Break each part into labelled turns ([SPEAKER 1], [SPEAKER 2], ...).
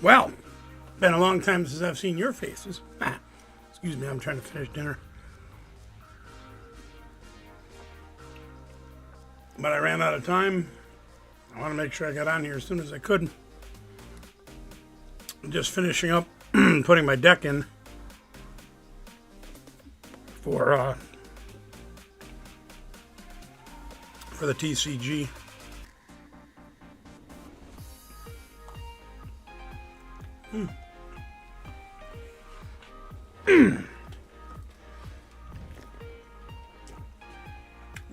[SPEAKER 1] Well, been a long time since I've seen your faces. Excuse me, I'm trying to finish dinner. But I ran out of time. I want to make sure I got on here as soon as I could. I'm just finishing up putting my deck in for the TCG.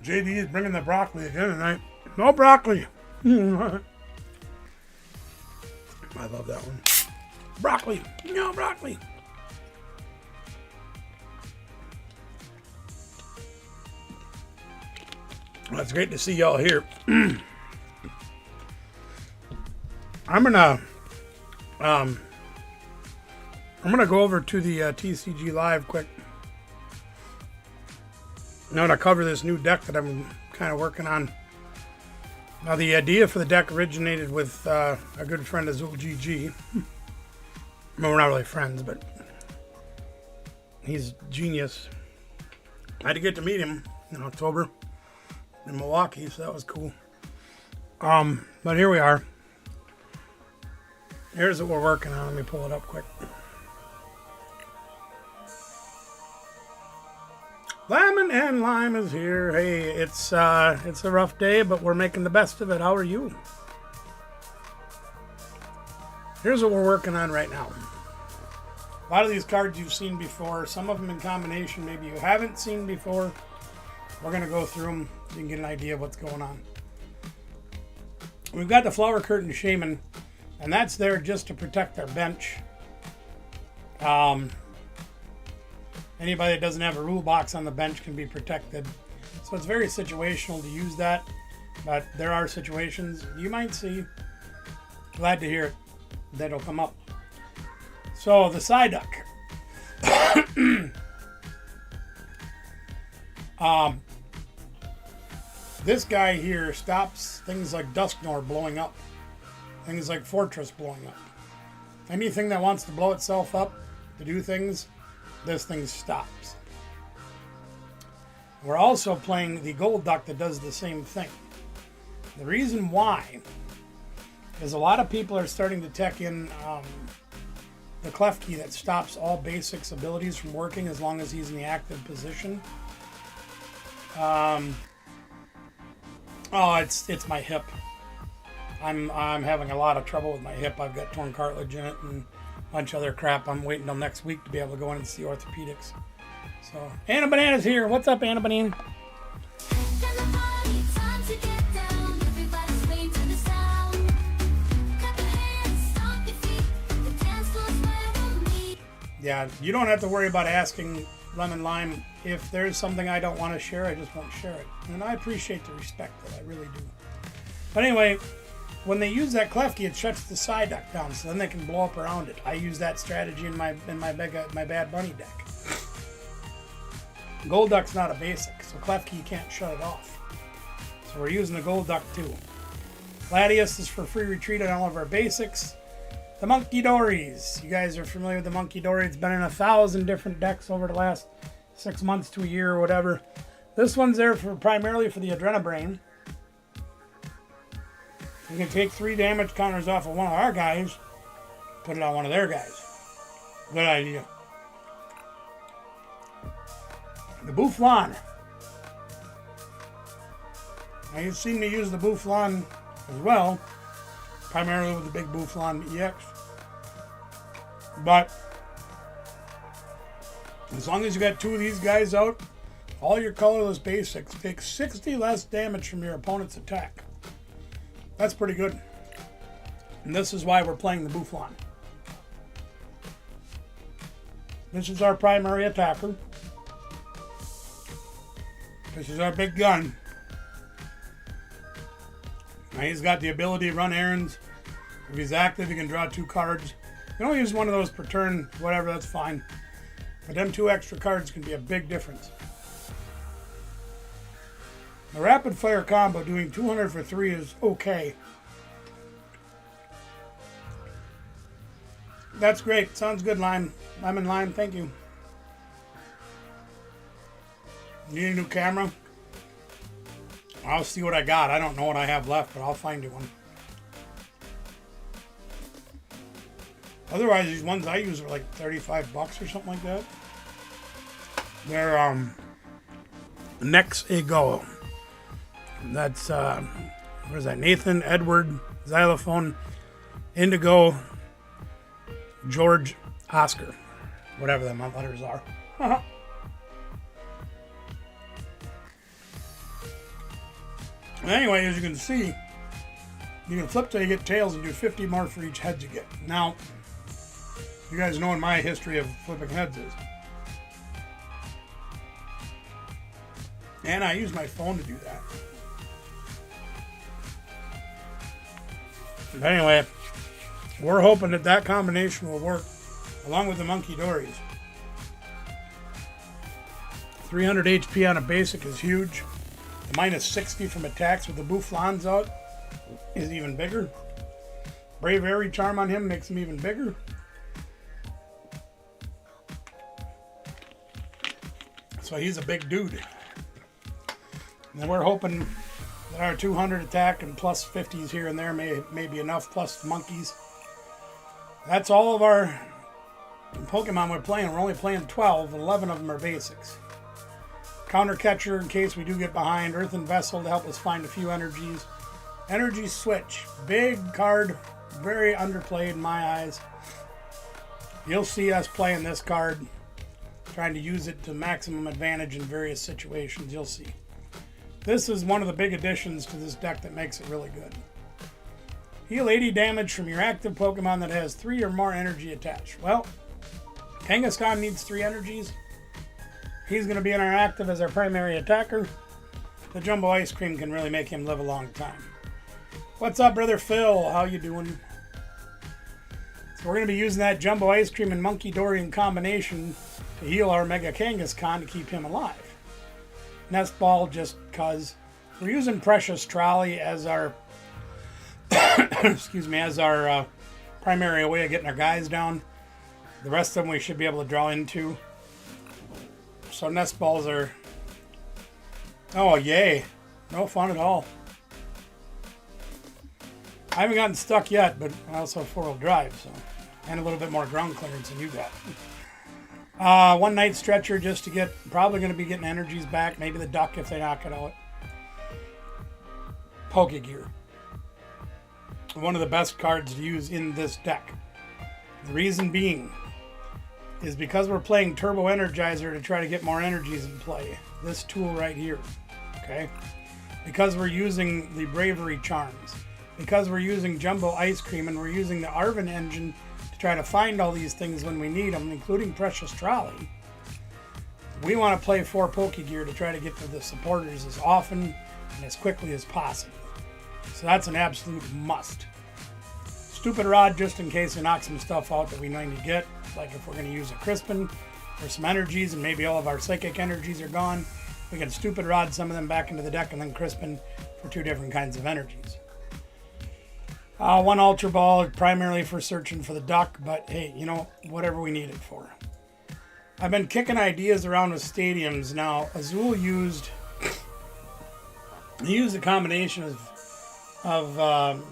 [SPEAKER 1] JD is bringing the broccoli again tonight. No broccoli. I love that one. Broccoli. No broccoli. Well, it's great to see y'all here. I'm gonna go over to the TCG Live quick. I'm gonna cover this new deck that I'm kind of working on. Now, the idea for the deck originated with a good friend, Azul GG. Well, we're not really friends, but he's genius. I had to get to meet him in October in Milwaukee, so that was cool. But here we are. Here's what we're working on. Let me pull it up quick. Lemon and Lime is here. Hey, it's a rough day, but we're making the best of it. How are you? Here's what we're working on right now. A lot of these cards you've seen before. Some of them in combination maybe you haven't seen before. We're going to go through them so you can get an idea of what's going on. We've got the Flower Curtain Shaman, and that's there just to protect our bench. Anybody that doesn't have a rule box on the bench can be protected. So it's very situational to use that, but there are situations you might see. Glad to hear it. That'll come up. So the Psyduck. This guy here stops things like Dusknoir blowing up. Things like Fortress blowing up. Anything that wants to blow itself up to do things, this thing stops. We're also playing the Gold Duck that does the same thing. The reason why is a lot of people are starting to tech in the Klefki that stops all basics abilities from working as long as he's in the active position. It's my hip. I'm having a lot of trouble with my hip. I've got torn cartilage in it and a bunch of other crap. I'm waiting till next week to be able to go in and see orthopedics. So, Anna Banana's here. What's up, Anna Banana? Yeah, you don't have to worry about asking Lemon Lime. If there's something I don't want to share, I just won't share it. And I appreciate the respect that I really do. But anyway, when they use that Klefki, it shuts the Psyduck down, so then they can blow up around it. I use that strategy in my Bad Bunny deck. Gold Duck's not a basic, so Klefki can't shut it off. So we're using the Gold Duck too. Gladius is for free retreat on all of our basics. The Monkey Dories. You guys are familiar with the Monkey Dory. It's been in 1,000 different decks over the last 6 months to a year or whatever. This one's there primarily for the Adrenabrain. You can take 3 damage counters off of one of our guys, put it on one of their guys. Good idea. The Bouffalant. Now you've seen me use the Bouffalant as well, primarily with the big Bouffalant EX. But as long as you got 2 of these guys out, all your colorless basics take 60 less damage from your opponent's attack. That's pretty good. And this is why we're playing the Bouffalant. This is our primary attacker. This is our big gun. Now he's got the ability to run errands. If he's active, he can draw 2 cards. You can only use one of those per turn, whatever, that's fine. But them 2 extra cards can be a big difference. The rapid fire combo doing 200 for 3 is okay. That's great. Sounds good, Lime. Lemon Lime, thank you. Need a new camera? I'll see what I got. I don't know what I have left, but I'll find you one. Otherwise, these ones I use are like $35 or something like that. They're ptcgl. That's what is that? Nathan, Edward, Xylophone, Indigo, George, Oscar, whatever them letters are. Anyway, as you can see, you can flip till you get tails and do 50 more for each head you get. Now, you guys know what my history of flipping heads is. And I use my phone to do that. But anyway, we're hoping that that combination will work along with the Monkey Dories. 300 HP on a basic is huge. The minus 60 from attacks with the Boufflons out is even bigger. Brave Airy Charm on him makes him even bigger. So he's a big dude. And we're hoping that our 200 attack and plus 50s here and there may be enough, plus monkeys. That's all of our Pokemon we're playing. We're only playing 12, 11 of them are basics. Counter Catcher in case we do get behind. Earthen Vessel to help us find a few energies. Energy Switch. Big card. Very underplayed in my eyes. You'll see us playing this card. Trying to use it to maximum advantage in various situations. You'll see. This is one of the big additions to this deck that makes it really good. Heal 80 damage from your active Pokemon that has 3 or more energy attached. Well, Kangaskhan needs 3 energies. He's going to be in our active as our primary attacker. The Jumbo Ice Cream can really make him live a long time. What's up, Brother Phil? How you doing? So we're going to be using that Jumbo Ice Cream and Monkey Dory in combination to heal our Mega Kangaskhan to keep him alive. Nest Ball just because we're using Precious Trolley as our excuse me, as our primary way of getting our guys down. The rest of them we should be able to draw into. So Nest Balls are, oh yay, no fun at all. I haven't gotten stuck yet, but I also have 4-wheel drive, so, and a little bit more ground clearance than you got. One Night Stretcher just to get, probably going to be getting energies back, maybe the Duck if they knock it out. Pokegear. One of the best cards to use in this deck. The reason being is because we're playing Turbo Energizer to try to get more energies in play. This tool right here, okay? Because we're using the Bravery Charms, because we're using Jumbo Ice Cream, and we're using the Arven engine to try to find all these things when we need them, including Precious Trolley. We want to play 4 Pokegear to try to get to the supporters as often and as quickly as possible. So that's an absolute must. Stupid Rod just in case we knock some stuff out that we need to get. Like if we're going to use a Crispin for some energies and maybe all of our Psychic energies are gone, we can Stupid Rod some of them back into the deck and then Crispin for 2 different kinds of energies. One Ultra Ball primarily for searching for the Duck, but hey, you know, whatever we need it for. I've been kicking ideas around with stadiums. Now, Azul used a combination of oh,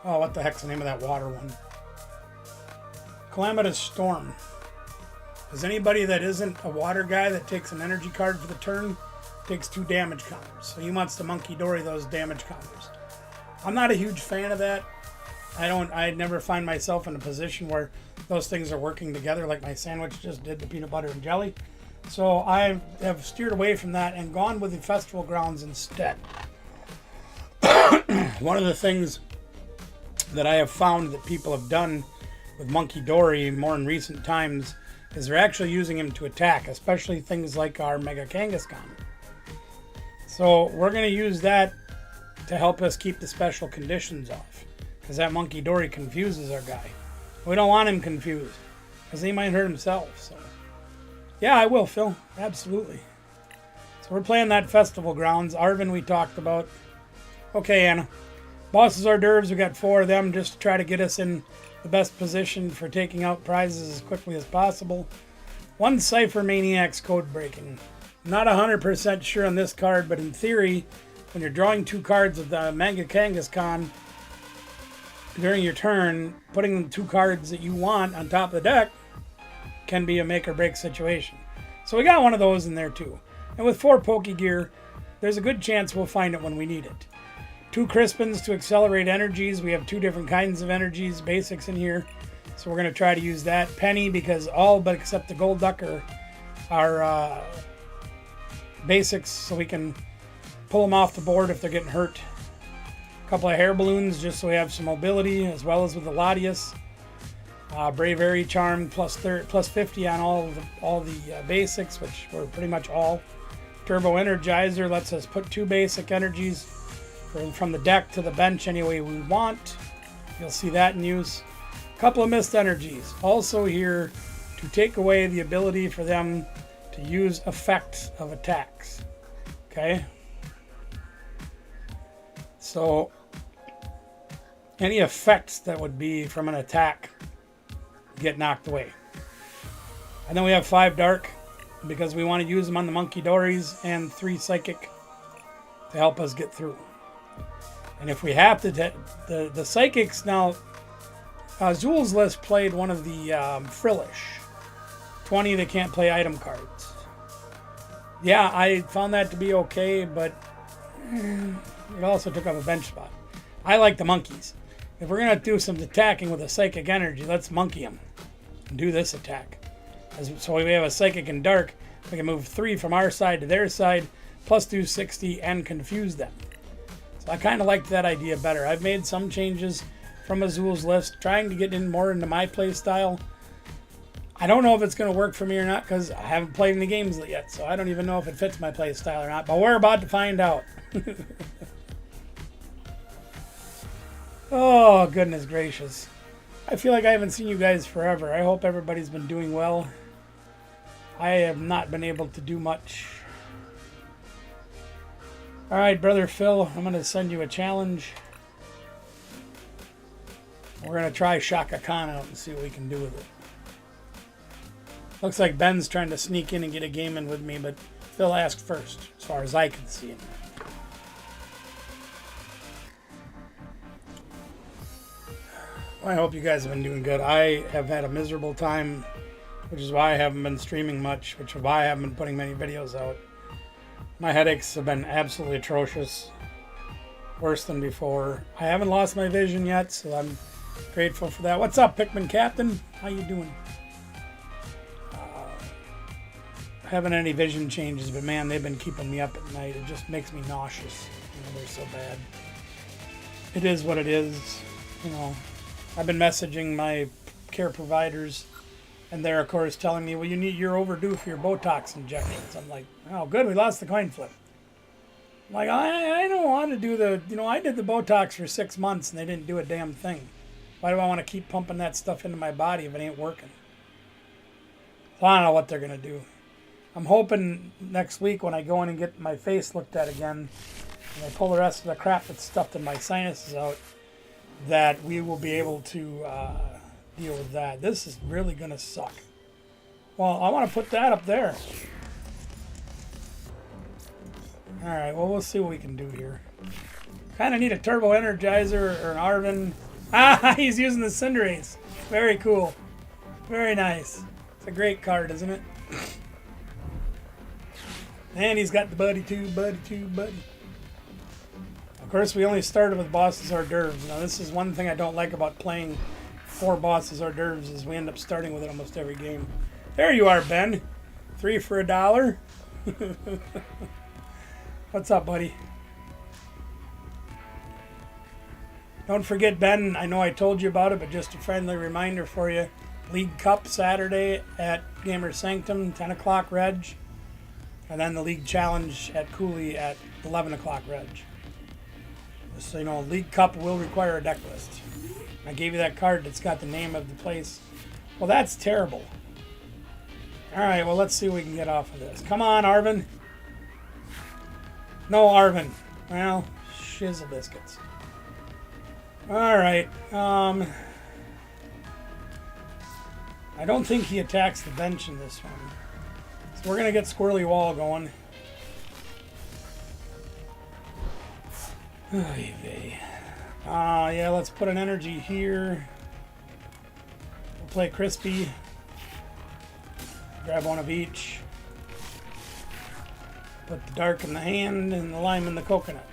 [SPEAKER 1] what the heck's the name of that water one? Calamitous Storm. Because anybody that isn't a water guy that takes an energy card for the turn takes 2 damage counters. So he wants to Monkey Dory those damage counters. I'm not a huge fan of that. I never find myself in a position where those things are working together like my sandwich just did, the peanut butter and jelly. So I have steered away from that and gone with the Festival Grounds instead. One of the things that I have found that people have done with Monkey Dory more in recent times is they're actually using him to attack, especially things like our Mega Kangaskhan. So we're going to use that to help us keep the special conditions off, because that Monkey Dory confuses our guy. We don't want him confused, because he might hurt himself. So yeah, I will, Phil. Absolutely. So we're playing that Festival Grounds. Arven we talked about. Okay, Anna. Boss's hors d'oeuvres, we got 4 of them just to try to get us in the best position for taking out prizes as quickly as possible. 1 Cypher Maniac's code breaking. Not 100% sure on this card, but in theory, when you're drawing 2 cards of the Manga Kangaskhan during your turn, putting the 2 cards that you want on top of the deck can be a make or break situation. So we got one of those in there too. And with 4 Pokegear, there's a good chance we'll find it when we need it. 2 Crispins to accelerate energies. We have 2 different kinds of energies, basics in here. So we're going to try to use that. Penny, because all but except the Gold Duck are basics, so we can pull them off the board if they're getting hurt. A couple of hair balloons just so we have some mobility, as well as with the Latias. Bravery Charm plus 50 on all the basics, which were pretty much all. Turbo Energizer lets us put 2 basic energies from the deck to the bench any way we want. You'll see that in use. A couple of missed energies. Also here to take away the ability for them to use effects of attacks. Okay? So any effects that would be from an attack get knocked away. And then we have 5 Dark because we want to use them on the Monkey Dories, and 3 Psychic to help us get through. And if we have to, the Psychics now, Zool's List played one of the Frillish. 20, they can't play item cards. Yeah, I found that to be okay, but it also took up a bench spot. I like the monkeys. If we're going to do some attacking with a Psychic Energy, let's monkey them and do this attack. So we have a Psychic and Dark. We can move 3 from our side to their side, plus do 60 and confuse them. So I kind of liked that idea better. I've made some changes from Azul's List, trying to get in more into my play style. I don't know if it's going to work for me or not because I haven't played any games yet, so I don't even know if it fits my play style or not, but we're about to find out. Oh, goodness gracious. I feel like I haven't seen you guys forever. I hope everybody's been doing well. I have not been able to do much. All right, Brother Phil, I'm going to send you a challenge. We're going to try Shaka Khan out and see what we can do with it. Looks like Ben's trying to sneak in and get a game in with me, but Phil asked first, as far as I can see him. Well, I hope you guys have been doing good. I have had a miserable time, which is why I haven't been streaming much, which is why I haven't been putting many videos out. My headaches have been absolutely atrocious, worse than before. I haven't lost my vision yet, so I'm grateful for that. What's up, Pikmin Captain? How you doing? Haven't any vision changes, but man, they've been keeping me up at night. It just makes me nauseous. You know, they're so bad. It is what it is. You know, I've been messaging my care providers, and they're of course telling me, well, you're overdue for your Botox injections. I'm like, oh, good, we lost the coin flip. I'm like, I don't want to do the, I did the Botox for 6 months and they didn't do a damn thing. Why do I want to keep pumping that stuff into my body if it ain't working? So I don't know what they're gonna do. I'm hoping next week when I go in and get my face looked at again, and I pull the rest of the crap that's stuffed in my sinuses out, that we will be able to deal with that. This is really going to suck. Well, I want to put that up there. Alright, well, we'll see what we can do here. Kind of need a Turbo Energizer or an Arvin. Ah, he's using the Cinderace. Very cool. Very nice. It's a great card, isn't it? And he's got the buddy too, buddy. Of course, we only started with Boss's hors d'oeuvres. Now, this is one thing I don't like about playing 4 Boss's hors d'oeuvres is we end up starting with it almost every game. There you are, Ben. 3 for $1. What's up, buddy? Don't forget, Ben, I know I told you about it, but just a friendly reminder for you. League Cup Saturday at Gamer Sanctum, 10 o'clock reg. And then the League Challenge at Cooley at 11 o'clock reg. Just so you know, League Cup will require a deck list. I gave you that card that's got the name of the place. Well, that's terrible. Alright, well, let's see what we can get off of this. Come on, Arvin. No, Arvin. Well, shizzle biscuits. All right. I don't think he attacks the bench in this one. So we're going to get Squirrely Wall going. Yeah, let's put an energy here. We'll play Crispy. Grab one of each. Put the Dark in the hand and the Lime in the coconut.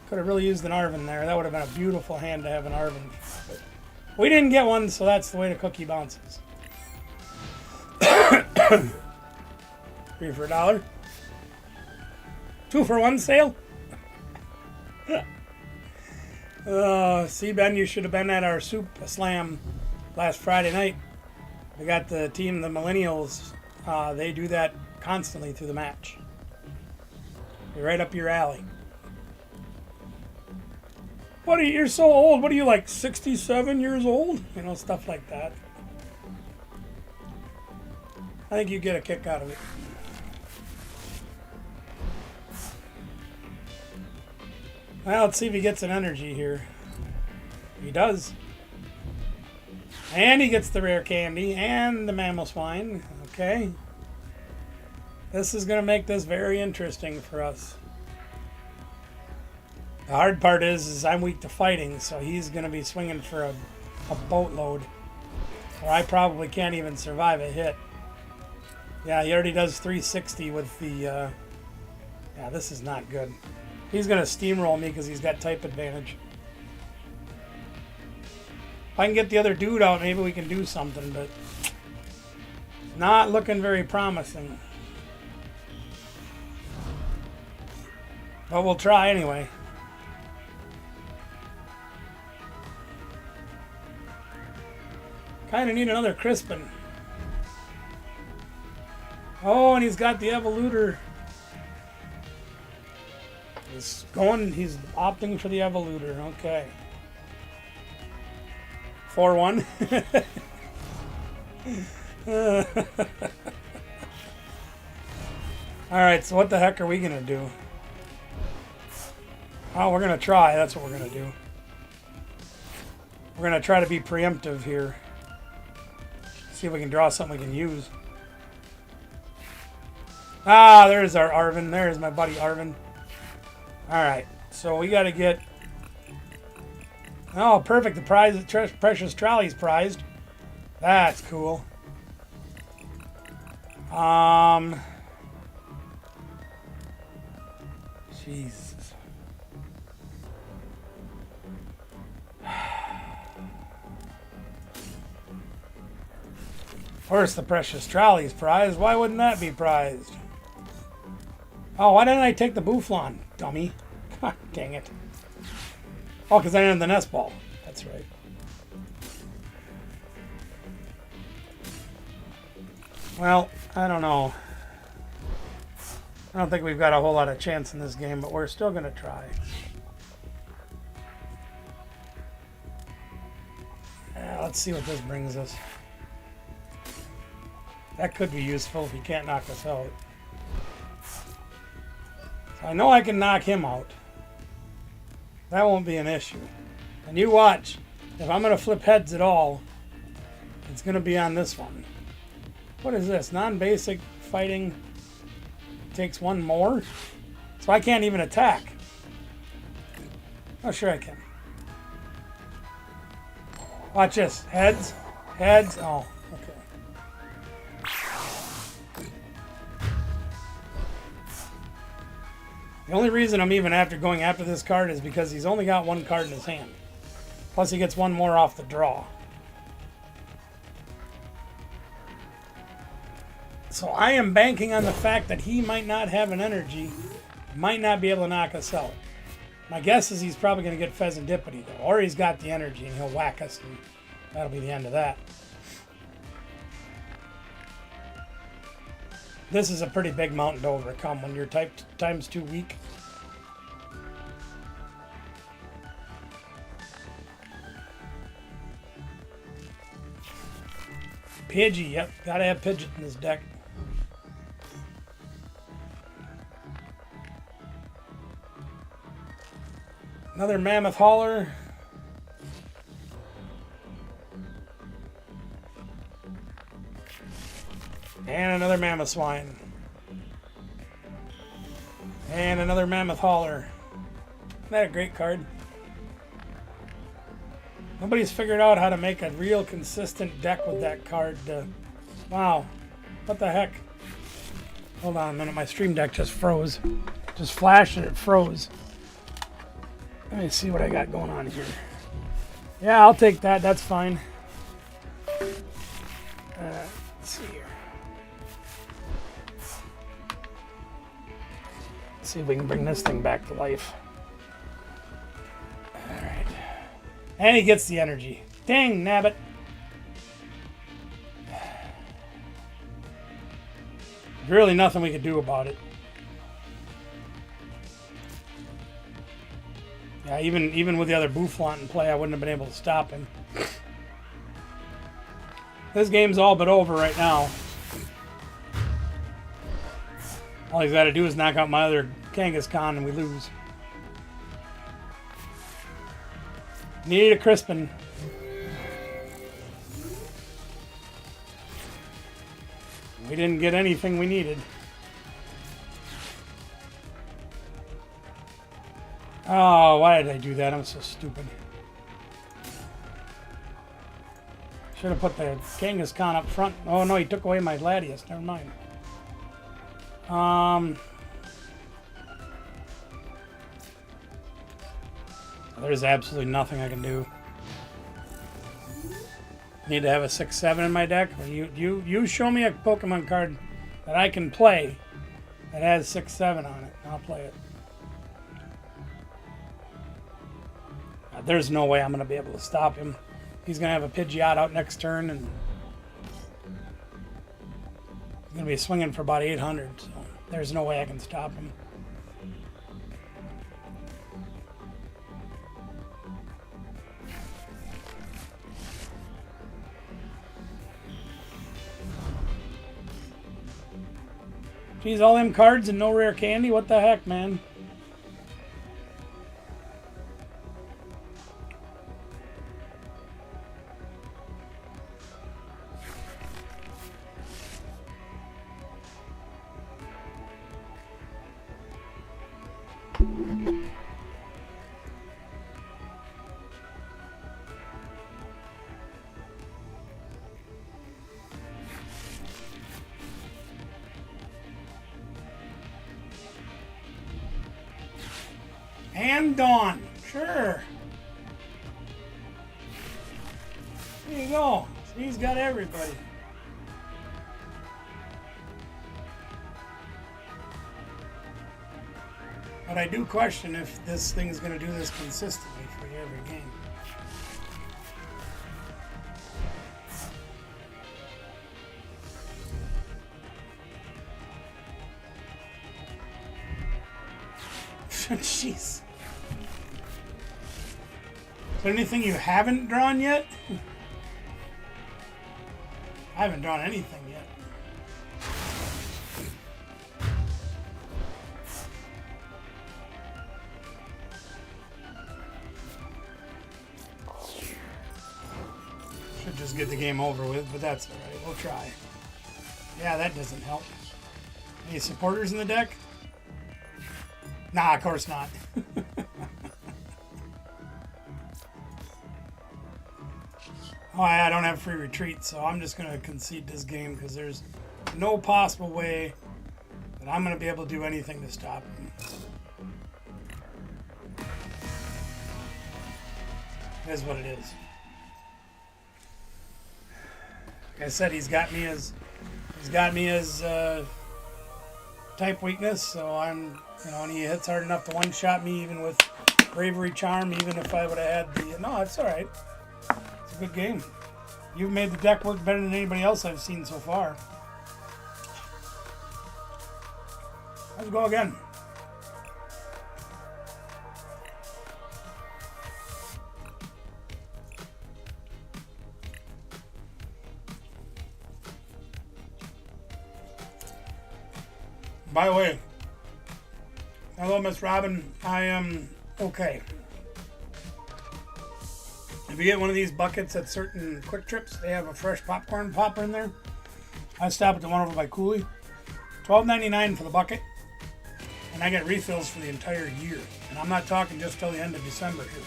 [SPEAKER 1] Could have really used an Arven there. That would have been a beautiful hand to have an Arven. But we didn't get one, so that's the way the cookie bounces. 3 for $1. 2 for 1 sale. See, Ben, you should have been at our Soup Slam last Friday night. We got the team, the Millennials. They do that constantly through the match. You're right up your alley. What are you? You're so old. What are you, like 67 years old? You know, stuff like that. I think you get a kick out of it. Well, let's see if he gets an energy here. He does. And he gets the rare candy and the mammal swine. Okay. This is going to make this very interesting for us. The hard part is I'm weak to fighting, so he's going to be swinging for a boatload. Or I probably can't even survive a hit. Yeah, he already does 360 with the... yeah, this is not good. He's going to steamroll me because he's got type advantage. If I can get the other dude out, maybe we can do something, but... not looking very promising. But we'll try anyway. Kind of need another Crispin. Oh, and he's got the Evoluter. He's opting for the Evoluter. Okay. 4-1. Alright, so what the heck are we going to do? Oh, we're going to try. That's what we're going to do. We're going to try to be preemptive here. See if we can draw something we can use. Ah, there's our Arven. There's my buddy Arven. Alright, so we got to get... oh, perfect. The prize, Precious Trolley's prized. That's cool. Jesus. Of course, the Precious Trolley's prized. Why wouldn't that be prized? Oh, why didn't I take the Bouffalant, dummy? God dang it. Oh, because I didn't have the nest ball. That's right. Well, I don't know. I don't think we've got a whole lot of chance in this game, but we're still going to try. Let's see what this brings us. That could be useful if he can't knock us out. So I know I can knock him out. That won't be an issue. And you watch. If I'm going to flip heads at all, it's going to be on this one. What is this? Non-basic fighting takes one more? So I can't even attack. Oh, sure I can. Watch this. Heads. Heads. Oh, okay. The only reason I'm even going after this card is because he's only got one card in his hand. Plus he gets one more off the draw. So I am banking on the fact that he might not have an energy, might not be able to knock us out. My guess is he's probably going to get Pheasantipity though, or he's got the energy and he'll whack us and that'll be the end of that. This is a pretty big mountain to overcome when you're times 2 weak. Pidgey, yep, gotta have Pidgeot in this deck. Another mammoth hauler. And another mammoth swine. And another mammoth hauler. Isn't that a great card? Nobody's figured out how to make a real consistent deck with that card. Wow. What the heck? Hold on a minute. My stream deck just froze. Just flashed and it froze. Let me see what I got going on here. Yeah, I'll take that. That's fine. Let's see here. Let's see if we can bring this thing back to life. Alright. And he gets the energy. Dang, nabbit. There's really nothing we could do about it. Yeah, even with the other Boufflant in play, I wouldn't have been able to stop him. This game's all but over right now. All he's got to do is knock out my other Kangaskhan and we lose. Need a Crispin. We didn't get anything we needed. Oh, why did I do that? I'm so stupid. Should have put the Kangaskhan up front. Oh no, he took away my Gladius. Never mind. There's absolutely nothing I can do. Need to have a 6/7 in my deck. Or you show me a Pokemon card that I can play that has 6/7 on it. I'll play it. There's no way I'm going to be able to stop him. He's going to have a Pidgeot out next turn, and he's going to be swinging for about 800. So there's no way I can stop him. Geez, all them cards and no rare candy? What the heck, man? And Dawn. Sure. There you go. He's got everybody. But I do question if this thing's going to do this consistently for every game. Jeez. Is there anything you haven't drawn yet? I haven't drawn anything yet. Should just get the game over with, but that's alright. We'll try. Yeah, that doesn't help. Any supporters in the deck? Nah, of course not. Oh, I don't have free retreat, so I'm just going to concede this game because there's no possible way that I'm going to be able to do anything to stop him. It is what it is. Like I said, he's got me as type weakness, so I'm, and he hits hard enough to one-shot me even with Bravery Charm, even if I would have had the... No, it's all right. It's a good game. You've made the deck work better than anybody else I've seen so far. Let's go again. By the way, hello, Miss Robin. I am okay. If you get one of these buckets at certain Quick Trips, they have a fresh popcorn popper in there. I stop at the one over by Cooley. $12.99 for the bucket. And I get refills for the entire year. And I'm not talking just till the end of December here.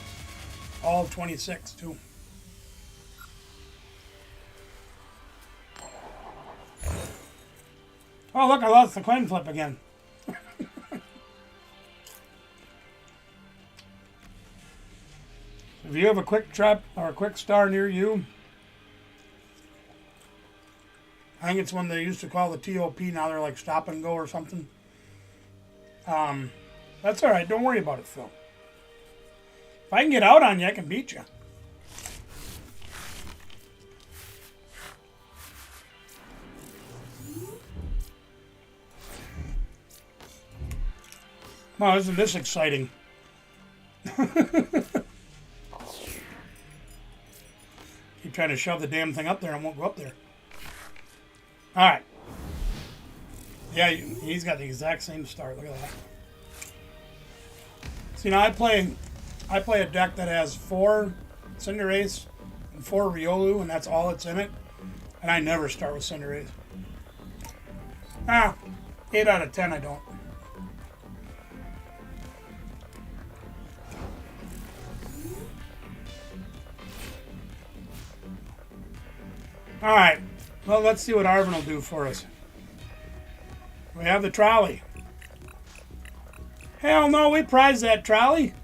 [SPEAKER 1] All of 26 too. Oh look, I lost the coin flip again. If you have a Quick Trip or a Quick Star near you, I think it's one they used to call the TOP, now they're like Stop and Go or something. That's alright, don't worry about it, Phil. If I can get out on you, I can beat you. Oh, isn't this exciting? Keep trying to shove the damn thing up there and it won't go up there. Alright. Yeah, he's got the exact same start. Look at that. See, now I play a deck that has 4 Cinderace and 4 Riolu, and that's all that's in it. And I never start with Cinderace. 8 out of 10 I don't. Alright, well, let's see what Arvin will do for us. We have the trolley. Hell no, we prize that trolley.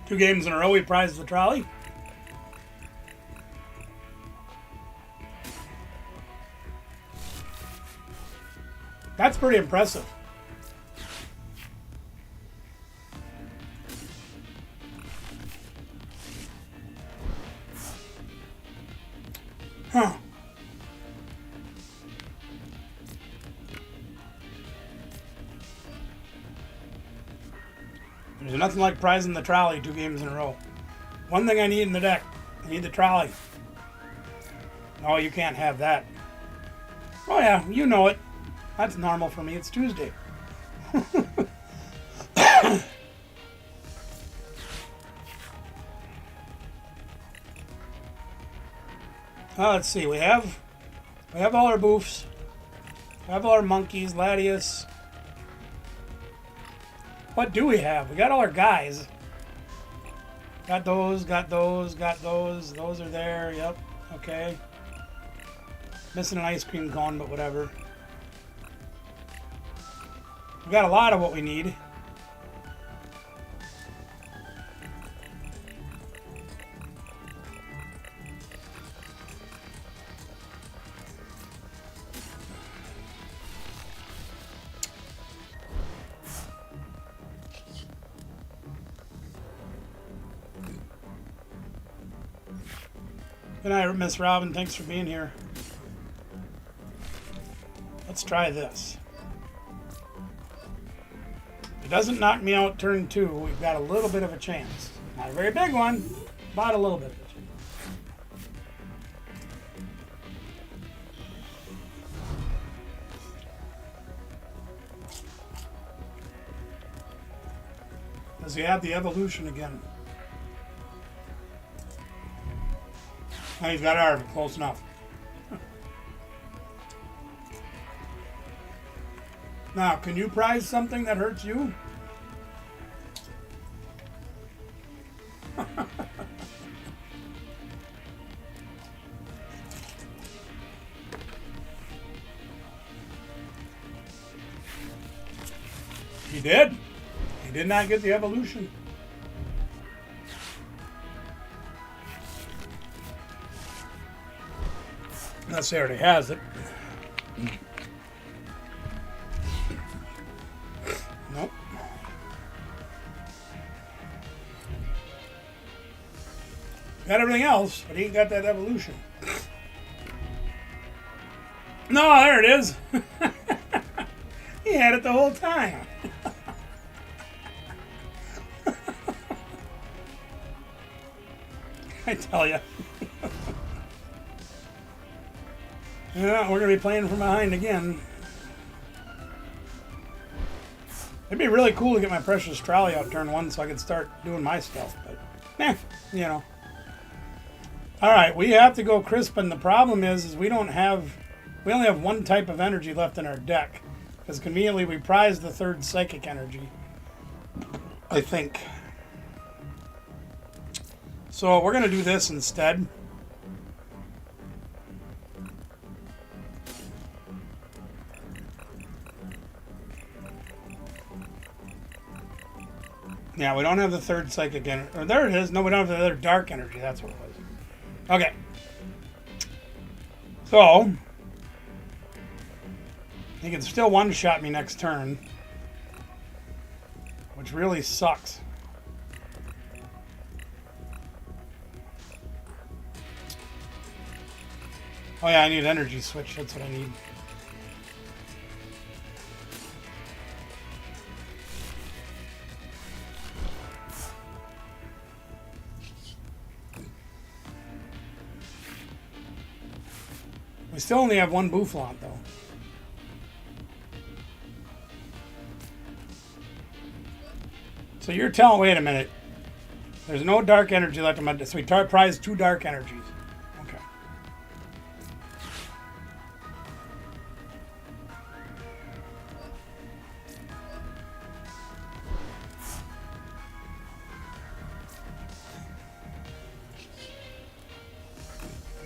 [SPEAKER 1] 2 games in a row we prized the trolley. That's pretty impressive. Huh. There's nothing like prizing the trolley 2 games in a row. One thing I need in the deck, I need the trolley. Oh, you can't have that. Oh yeah, you know it. That's normal for me, it's Tuesday. Let's see, we have all our boofs. We have all our monkeys, Latias. What do we have? We got all our guys. Got those, got those, got those. Those are there, yep, okay. Missing an ice cream cone, but whatever. We got a lot of what we need. Good night, Miss Robin. Thanks for being here. Let's try this. If it doesn't knock me out turn 2, we've got a little bit of a chance. Not a very big one, but a little bit of a chance. Does he have the evolution again? Oh, he's got Arvin, close enough. Now, can you prize something that hurts you? He did. He did not get the evolution. Unless he already has it. Nope. Got everything else, but he ain't got that evolution. No, there it is. He had it the whole time. I tell you. Yeah, we're going to be playing from behind again. It'd be really cool to get my precious trolley out turn 1 so I could start doing my stuff, but you know. Alright, we have to go crispin. The problem is we only have one type of energy left in our deck. Because conveniently we prized the 3rd psychic energy. I think. So we're going to do this instead. Yeah, we don't have the 3rd psychic energy. Or there it is. No, we don't have the other dark energy. That's what it was. Okay. So, he can still one-shot me next turn, which really sucks. Oh yeah, I need energy switch. That's what I need. We still only have one Boufflant, though. So you're telling... Wait a minute. There's no dark energy left in my... So we prize 2 dark energies. Okay.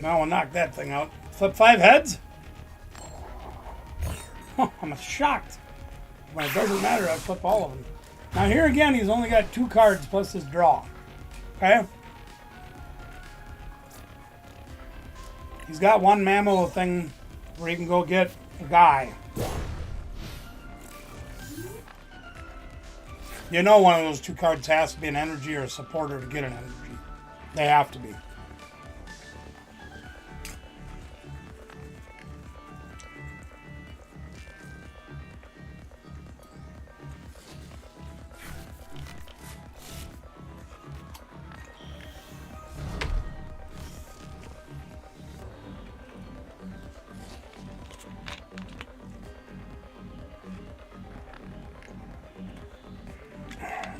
[SPEAKER 1] Now we'll knock that thing out. Flip 5 heads? Oh, I'm shocked. When it doesn't matter, I flip all of them. Now here again, he's only got 2 cards plus his draw. Okay? He's got one mammal thing where he can go get a guy. You know one of those 2 cards has to be an energy or a supporter to get an energy. They have to be.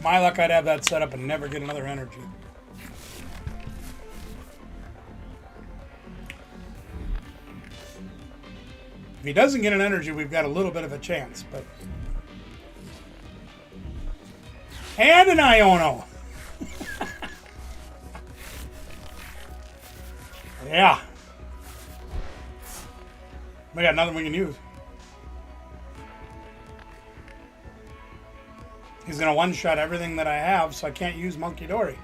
[SPEAKER 1] My luck, I'd have that set up and never get another energy. If he doesn't get an energy, we've got a little bit of a chance, but... And an Iono! Yeah. We got nothing we can use. He's going to one-shot everything that I have, so I can't use Monkey Dory.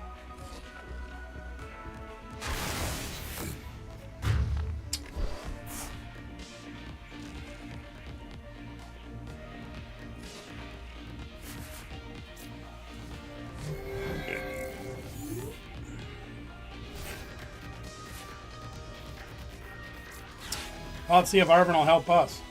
[SPEAKER 1] Well, let's see if Arvin will help us.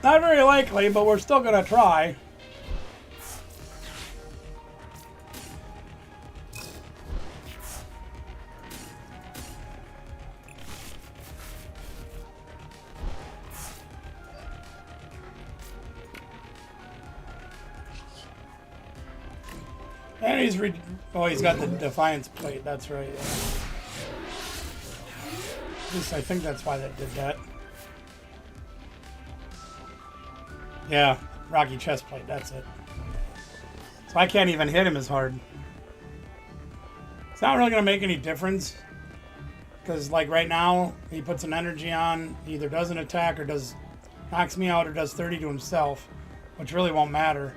[SPEAKER 1] Not very likely, but we're still going to try. And he's he's got the Defiance plate. That's right. Yeah. At least I think that's why that did that. Yeah, Rocky chest plate, that's it. So I can't even hit him as hard. It's not really going to make any difference. Because, like, right now, he puts an energy on, he either doesn't attack or knocks me out or does 30 to himself, which really won't matter.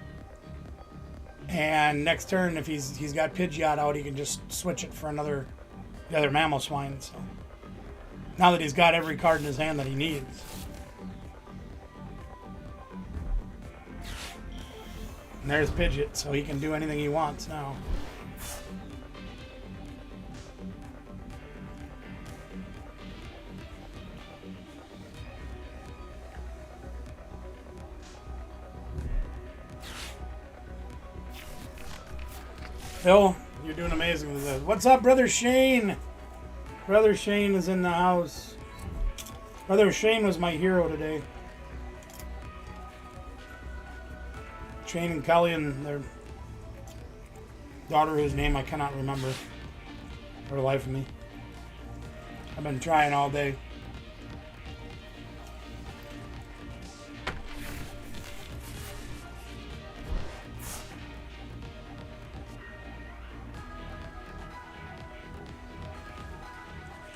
[SPEAKER 1] And next turn, if he's got Pidgeot out, he can just switch it for the other Mammal Swine. So now that he's got every card in his hand that he needs. And there's Pidgeot, so he can do anything he wants now. Phil, you're doing amazing with this. What's up, brother Shane? Brother Shane is in the house. Brother Shane was my hero today. Shane and Kelly and their daughter, whose name I cannot remember for the life of me. I've been trying all day.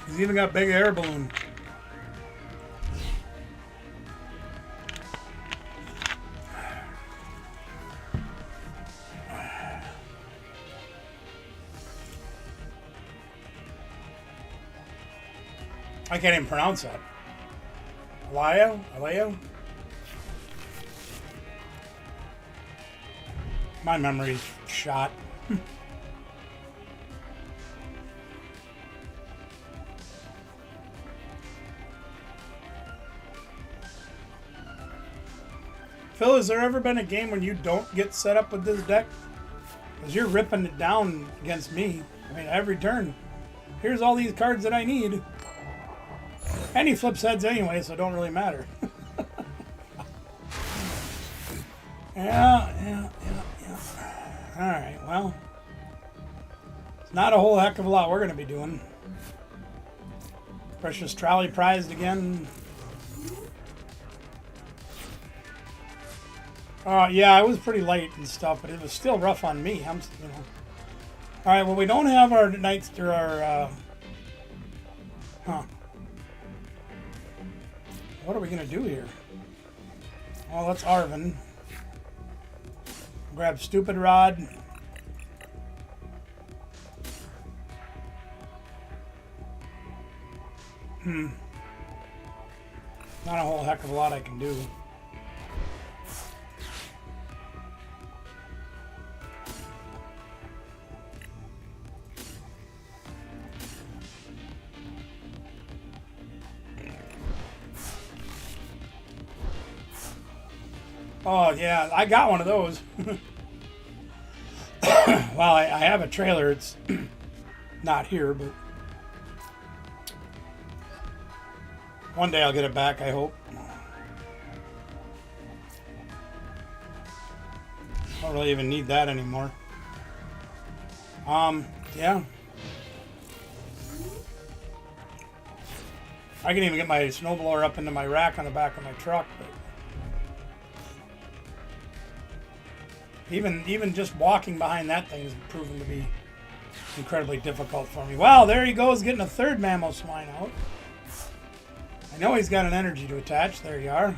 [SPEAKER 1] He's even got big air balloon. I can't even pronounce that. Aleo? My memory's shot. Phil, has there ever been a game when you don't get set up with this deck? Because you're ripping it down against me. I mean, every turn. Here's all these cards that I need. And he flips heads anyway, so it don't really matter. Yeah. Alright, well. It's not a whole heck of a lot we're going to be doing. Precious Trolley prized again. Yeah, I was pretty late and stuff, but it was still rough on me. All right, well, we don't have our Knights or our, What are we going to do here? Well, that's Arvin. Grab Stupid Rod. Not a whole heck of a lot I can do. Oh, yeah, I got one of those. Well, I have a trailer. It's not here, but one day I'll get it back, I hope. Don't really even need that anymore. Yeah. I can even get my snowblower up into my rack on the back of my truck, but even just walking behind that thing has proven to be incredibly difficult for me. Wow, there he goes, getting a third mammal swine out. I know he's got an energy to attach. There you are.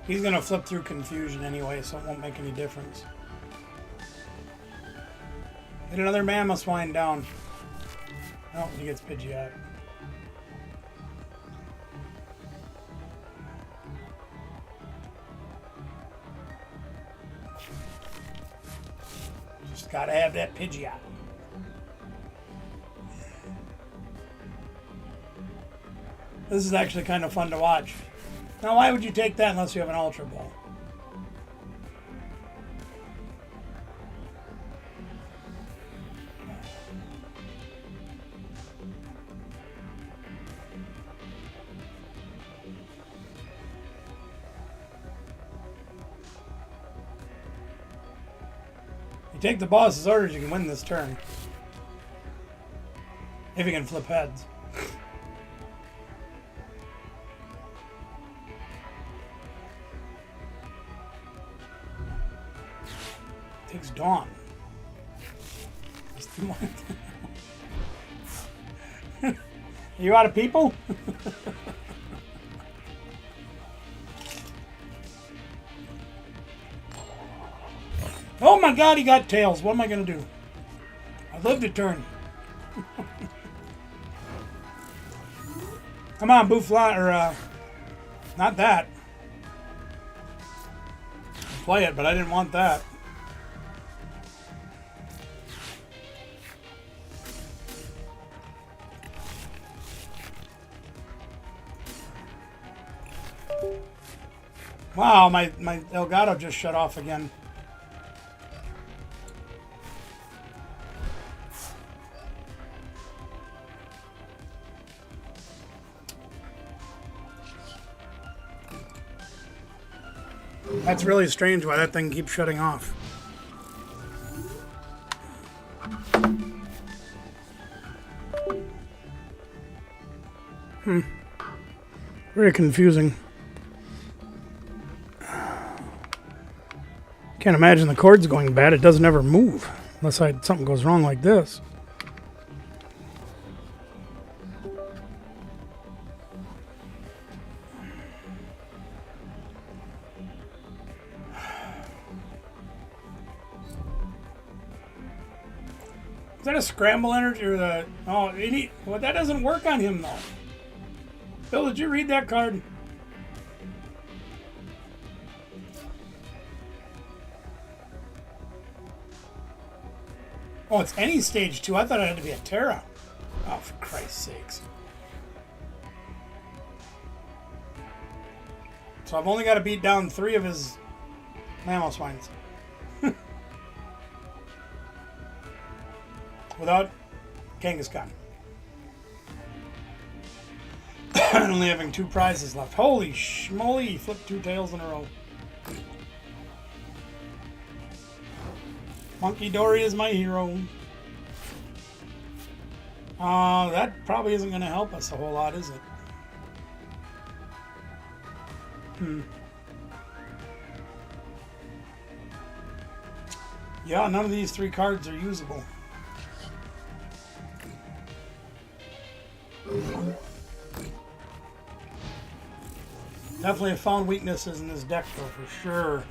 [SPEAKER 1] He's going to flip through confusion anyway, so it won't make any difference. Get another mammal swine down. Oh, he gets Pidgeot. Just gotta have that Pidgeot. This is actually kind of fun to watch. Now, why would you take that unless you have an Ultra Ball? You take the boss's orders, you can win this turn. If you can flip heads. Takes Dawn. You out of people? Oh my god, he got tails. What am I going to do? I lived a turn. Come on, Bouffalant, or, not that. Play it, but I didn't want that. Wow, my Elgato just shut off again. That's really strange why that thing keeps shutting off. Very confusing. Can't imagine the cord's going bad. It doesn't ever move unless something goes wrong like this. Is that a scramble energy or the... Oh, well, that doesn't work on him, though. Bill, did you read that card? Oh, it's any stage 2. I thought it had to be a Terra. Oh, for Christ's sakes. So I've only got to beat down 3 of his mammal swines. Without Kangaskhan. And only having 2 prizes left. Holy schmoly, he flipped 2 tails in a row. Monkey Dory is my hero. That probably isn't going to help us a whole lot, is it? Yeah, none of these 3 cards are usable. Definitely have found weaknesses in this deck, though, for sure.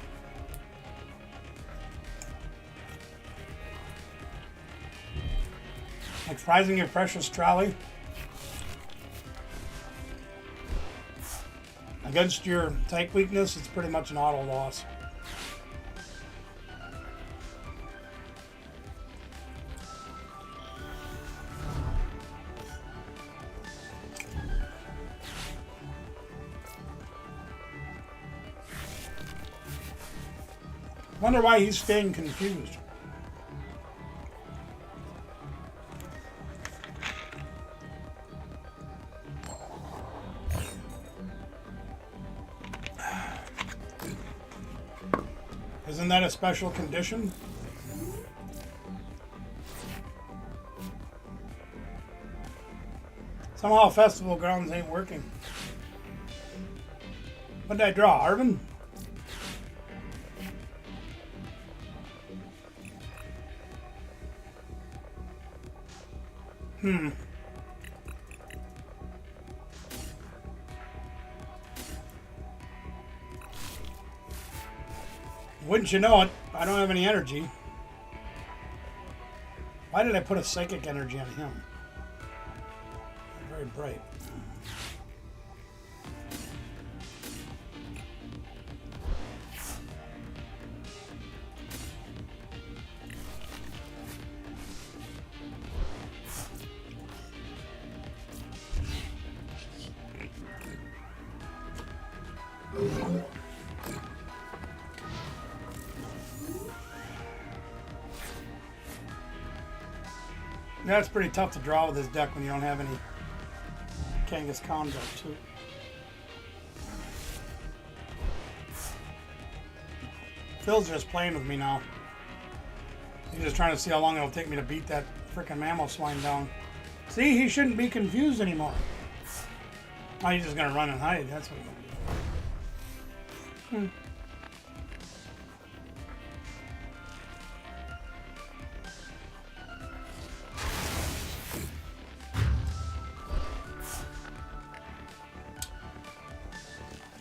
[SPEAKER 1] Like prizing your precious trolley. Against your type weakness, it's pretty much an auto loss. Wonder why he's staying confused. Isn't that a special condition? Somehow Festival Grounds ain't working. What did I draw? Arvin? Wouldn't you know it, I don't have any energy. Why did I put a psychic energy on him? Very bright. That's pretty tough to draw with this deck when you don't have any Kangaskhan up too. Phil's just playing with me now. He's just trying to see how long it'll take me to beat that frickin' mammal swine down. See, he shouldn't be confused anymore. Oh, he's just gonna run and hide. That's what he's gonna do.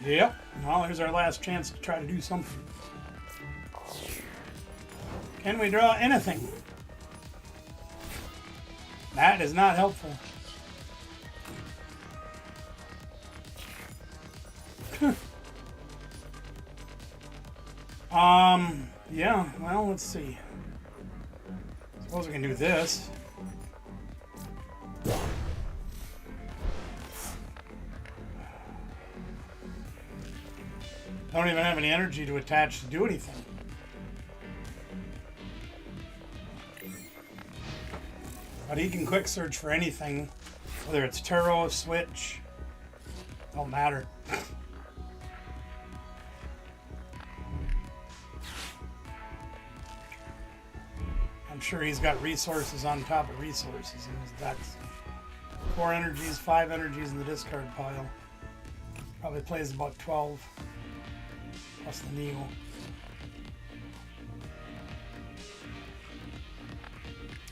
[SPEAKER 1] Yep. Well, here's our last chance to try to do something. Can we draw anything? That is not helpful. Yeah, well, let's see. Suppose we can do this. I don't even have any energy to attach to do anything. But he can quick search for anything, whether it's Turo, Switch, don't matter. sure he's got resources on top of resources in his decks. 4 energies, 5 energies in the discard pile. Probably plays about 12 plus the Neo.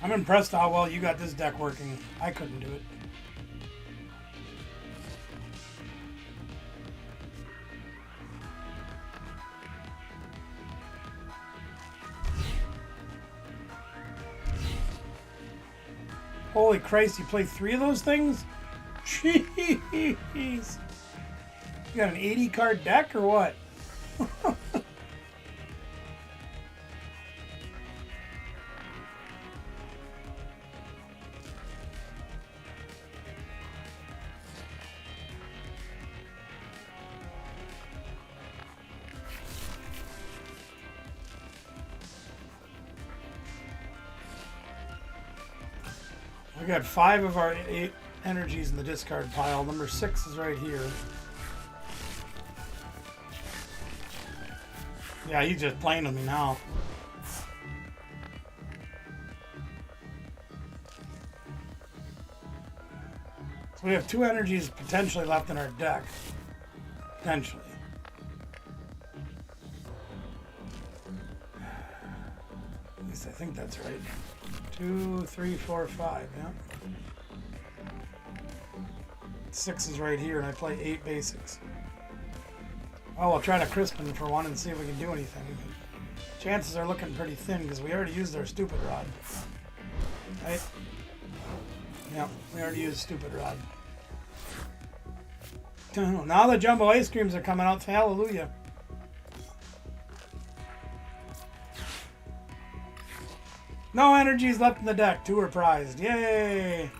[SPEAKER 1] I'm impressed how well you got this deck working. I couldn't do it. Holy Christ, you play 3 of those things? Jeez. You got an 80 card deck or what? We got 5 of our 8 energies in the discard pile. Number 6 is right here. Yeah, he's just playing with me now. So we have 2 energies potentially left in our deck. Potentially. At least I think that's right. 2, 3, 4, 5, yeah. 6 is right here, and I play 8 basics. Oh, we'll try to crispen for one and see if we can do anything. Chances are looking pretty thin because we already used our stupid rod. Right? Yeah, we already used stupid rod. Now the jumbo ice creams are coming out. Hallelujah. No energies left in the deck. 2 are prized. Yay!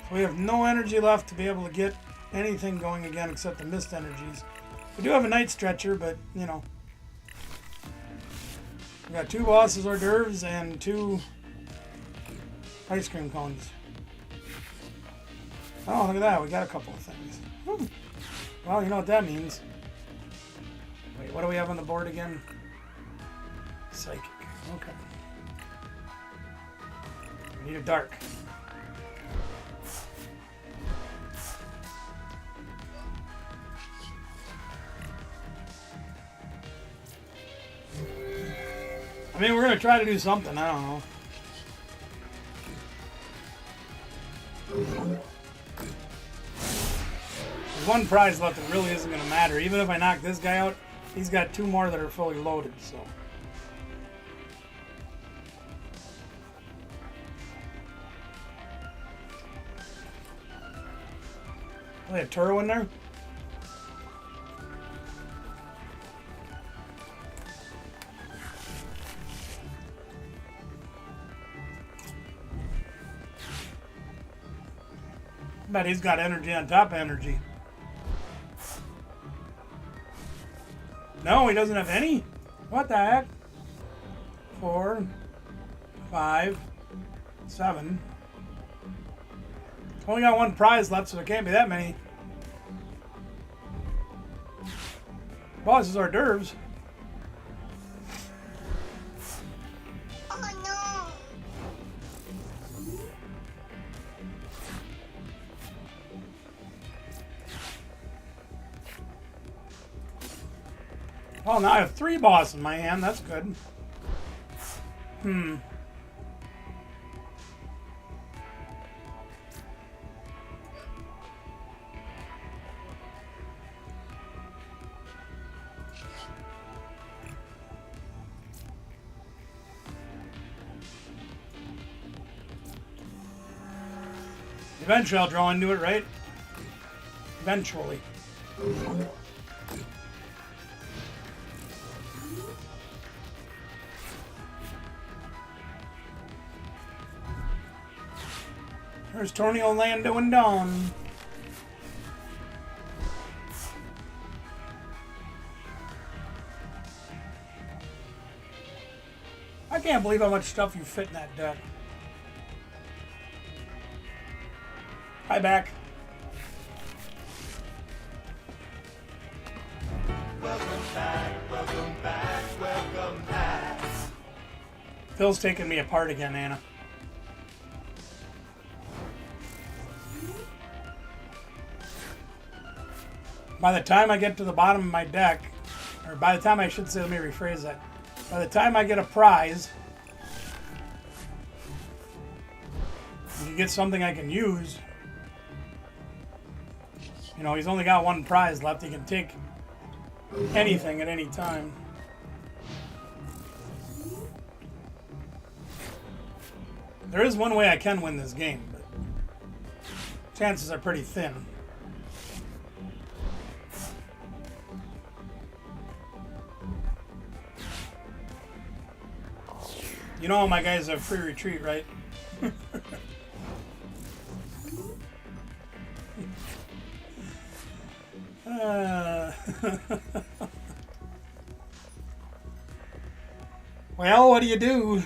[SPEAKER 1] So we have no energy left to be able to get anything going again except the mist energies. We do have a night stretcher, but, you know. We got 2 bosses hors d'oeuvres and 2 ice cream cones. Oh, look at that. We got a couple of things. Well, you know what that means. Wait, what do we have on the board again? Psychic. Okay. We need a dark. I mean, we're going to try to do something. I don't know. There's 1 prize left that really isn't going to matter. Even if I knock this guy out, he's got 2 more that are fully loaded, so. Play a Turo in there? I bet he's got energy on top of energy. No, he doesn't have any? What the heck? 4, 5, 7. Only got 1 prize left, so there can't be that many. Bosses hors d'oeuvres.
[SPEAKER 2] Oh no!
[SPEAKER 1] Oh, now I have 3 bosses in my hand. That's good. Eventually I'll draw into it, right? Eventually. There's Torneo Lando and Dawn. I can't believe how much stuff you fit in that deck. Hi, back.
[SPEAKER 3] Welcome back, welcome back, welcome back.
[SPEAKER 1] Phil's taking me apart again, Anna. By the time I get to the bottom of my deck, or by the time I should say, let me rephrase that. By the time I get a prize, you can get something I can use. You know, he's only got one prize left. He can take anything at any time. There is one way I can win this game, but chances are pretty thin. You know my guys have free retreat, right? Well, what do you do?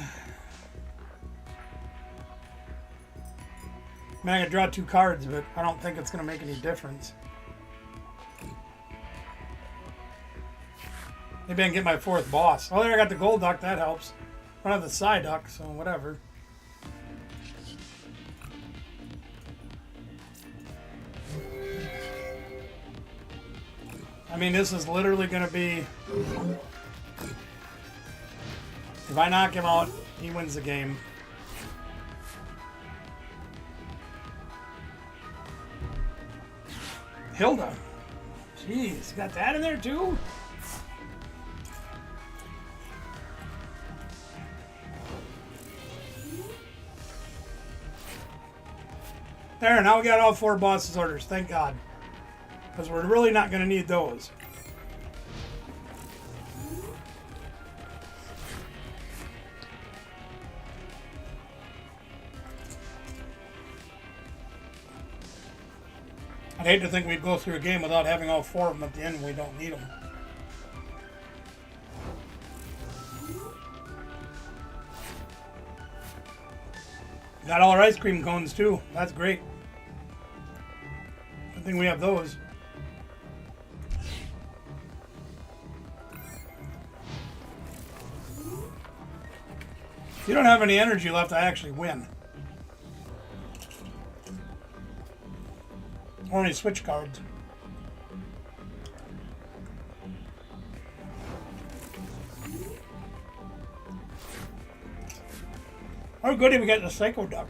[SPEAKER 1] I mean, I can draw 2 cards, but I don't think it's going to make any difference. Maybe I can get my 4th boss. Oh, there I got the gold duck. That helps. I don't have the side duck, so whatever. I mean, this is literally going to be... If I knock him out, he wins the game. Hilda. Jeez, got that in there too? There, now we got all 4 bosses orders, thank God. Because we're really not going to need those. I'd hate to think we'd go through a game without having all 4 of them at the end when we don't need them. Got all our ice cream cones too. That's great. Good thing we have those. If you don't have any energy left, I actually win. Or any switch cards. Oh, goody, we got the Psycho Duck.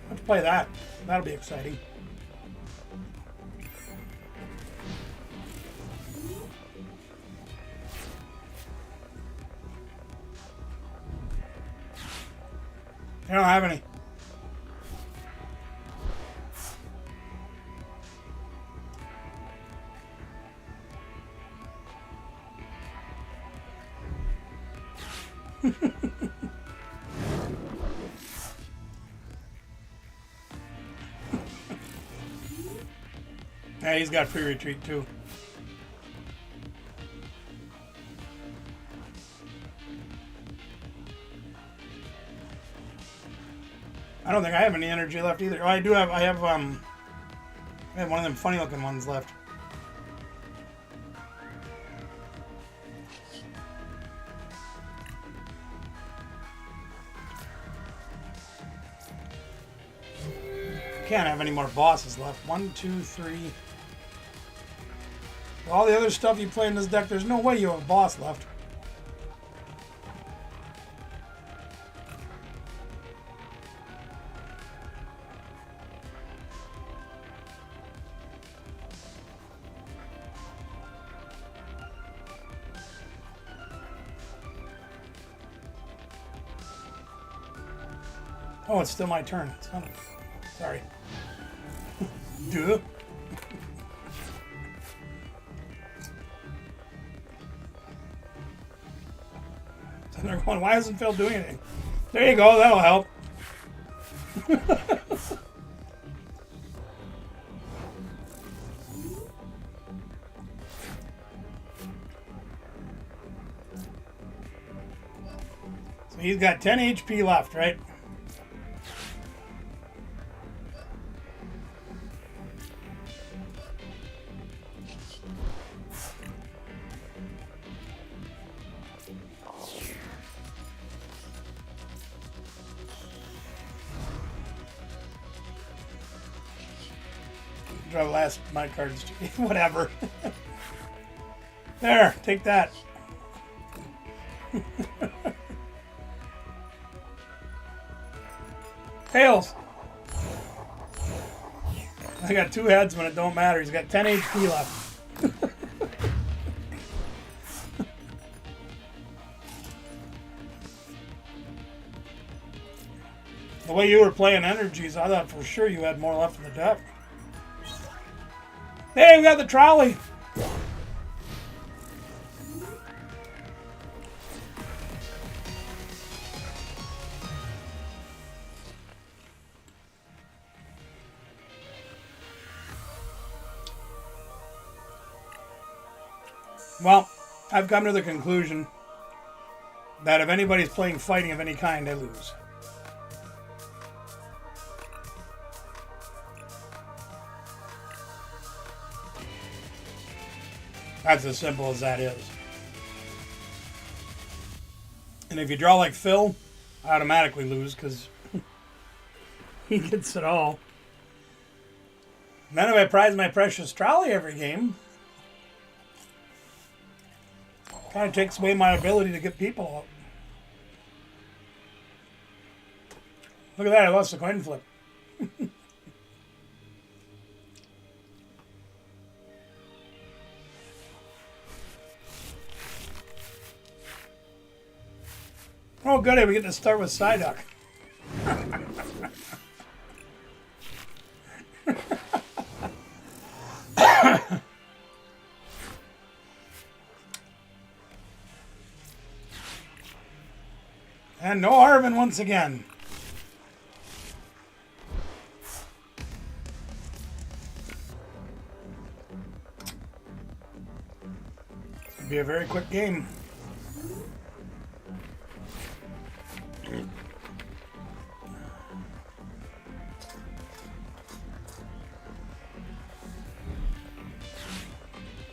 [SPEAKER 1] Let's play that. That'll be exciting. I don't have any. Yeah, he's got free retreat too. I don't think I have any energy left either. Oh, I do have. I have one of them funny looking ones left. Can't have any more bosses left. 1, 2, 3. All the other stuff you play in this deck, there's no way you have a boss left. Oh, it's still my turn. Sorry. Duh. So they're going, why isn't Phil doing anything? There you go, that'll help. So he's got 10 HP left, right? after I last my cards. Whatever. There, take that. Tails. I got 2 heads when it don't matter. He's got 10 HP left. The way you were playing energies, I thought for sure you had more left in the deck. Hey, we got the trolley. Well, I've come to the conclusion that if anybody's playing fighting of any kind, they lose. That's as simple as that is. And if you draw like Phil, I automatically lose because he gets it all. And then if I prize my precious trolley every game, kind of takes away my ability to get people out. Look at that, I lost the coin flip. Oh, good. We get to start with Psyduck. And no Arvin once again. It's going to be a very quick game.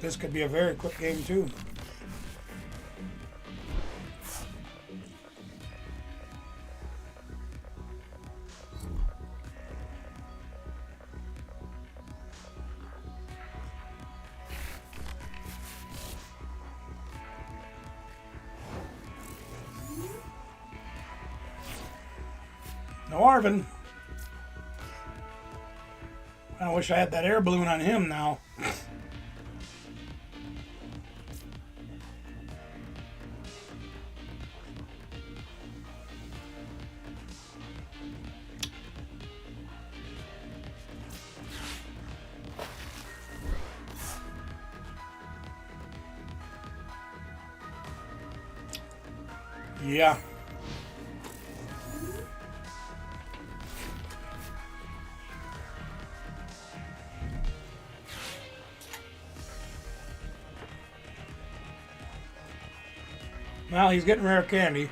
[SPEAKER 1] This could be a very quick game too. No Arvin. I wish I had that air balloon on him now. Yeah. Well, he's getting rare candy.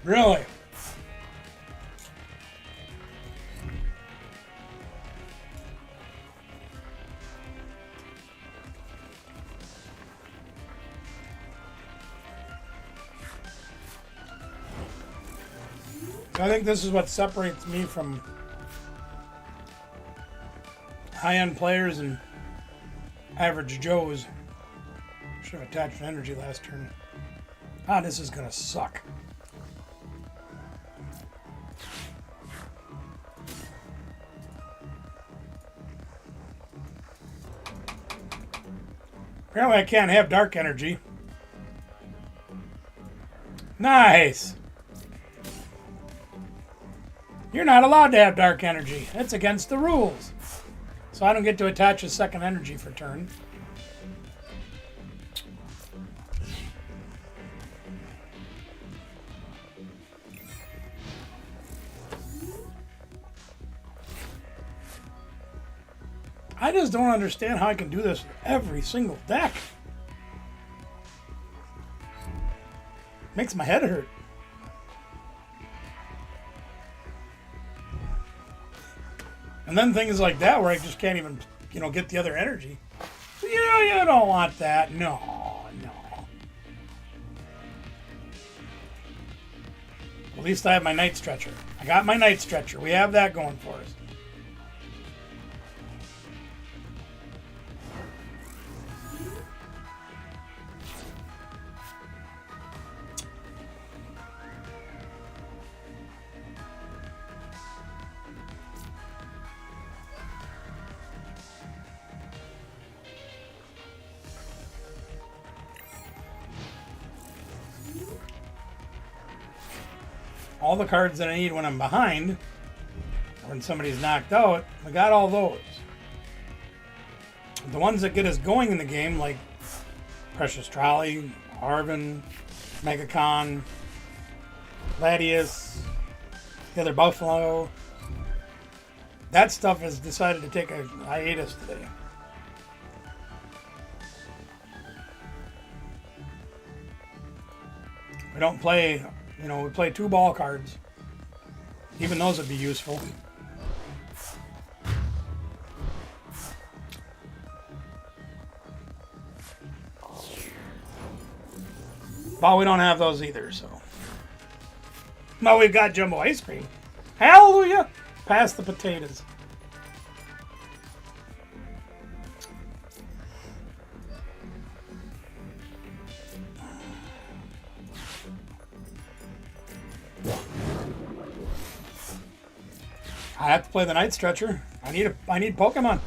[SPEAKER 1] Really? I think this is what separates me from high-end players and average Joes. Should have attached an energy last turn. Ah, this is gonna suck. Apparently I can't have dark energy. Nice! You're not allowed to have dark energy. That's against the rules. So I don't get to attach a second energy for turn. I just don't understand how I can do this with every single deck. Makes my head hurt. And then things like that where I just can't even, get the other energy. You don't want that. No. At least I have my Night Stretcher. I got my Night Stretcher. We have that going for us. all the cards that I need when I'm behind, or when somebody's knocked out. I got all those. The ones that get us going in the game, like Precious Trolley, Arvin, Megacon, Gladius, the other Buffalo, that stuff has decided to take a hiatus today. We don't play, we play 2 ball cards. Even those would be useful. But we don't have those either, so. Well, we've got jumbo ice cream. Hallelujah! Pass the potatoes. I have to play the Night Stretcher. I need Pokemon.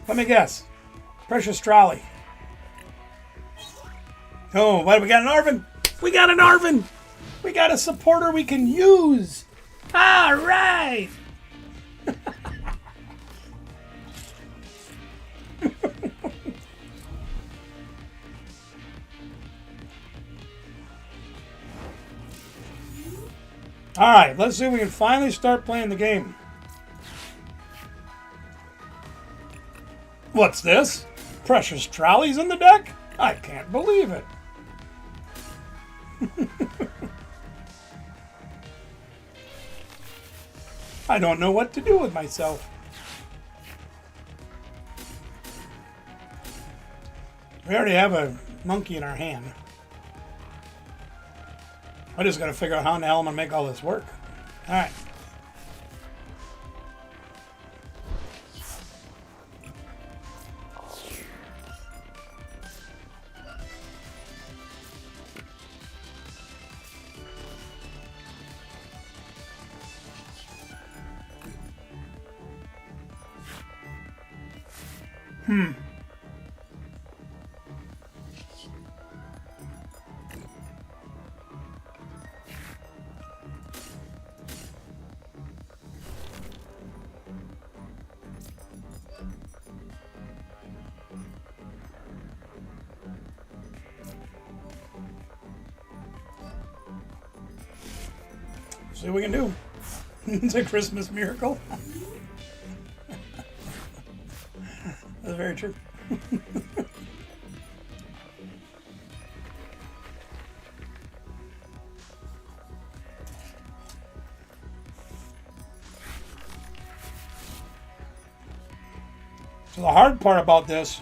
[SPEAKER 1] Let me guess. Precious Trolley. Oh, what? We got an Arvin. We got an Arvin. We got a supporter we can use. All right. All right, let's see if we can finally start playing the game. What's this? Precious Trolley's in the deck? I can't believe it. I don't know what to do with myself. We already have a monkey in our hand. I just got to figure out how in the hell I'm going to make all this work. All right. See what we can do. It's a Christmas miracle. That's very true. So the hard part about this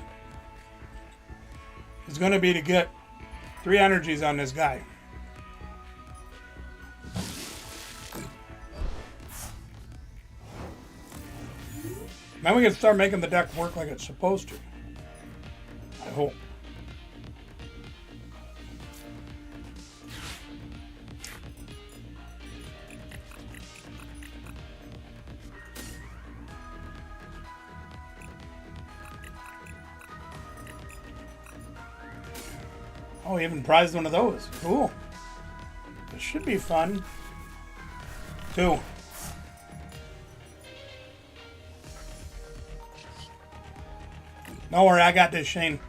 [SPEAKER 1] is going to be to get 3 energies on this guy. Then we can start making the deck work like it's supposed to. I hope. Oh, we even prized one of those. Cool. This should be fun. 2. Don't worry, I got this, Shane.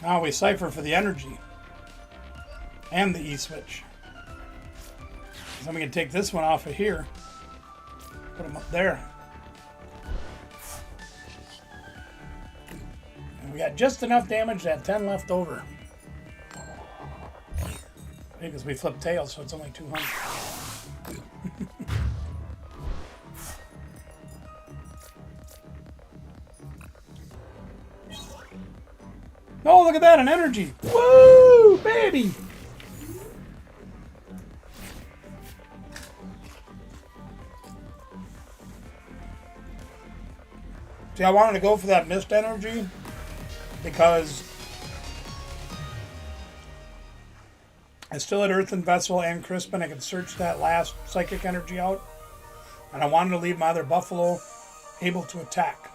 [SPEAKER 1] Now we cipher for the energy and the E-switch. So we can take this one off of here, put them up there. And we got just enough damage to have 10 left over. Because we flipped tails, so it's only 200. Oh, look at that, an energy. Woo, baby. See, I wanted to go for that mist energy because I still had Earthen Vessel and Crispin. I could search that last psychic energy out. And I wanted to leave my other Buffalo able to attack.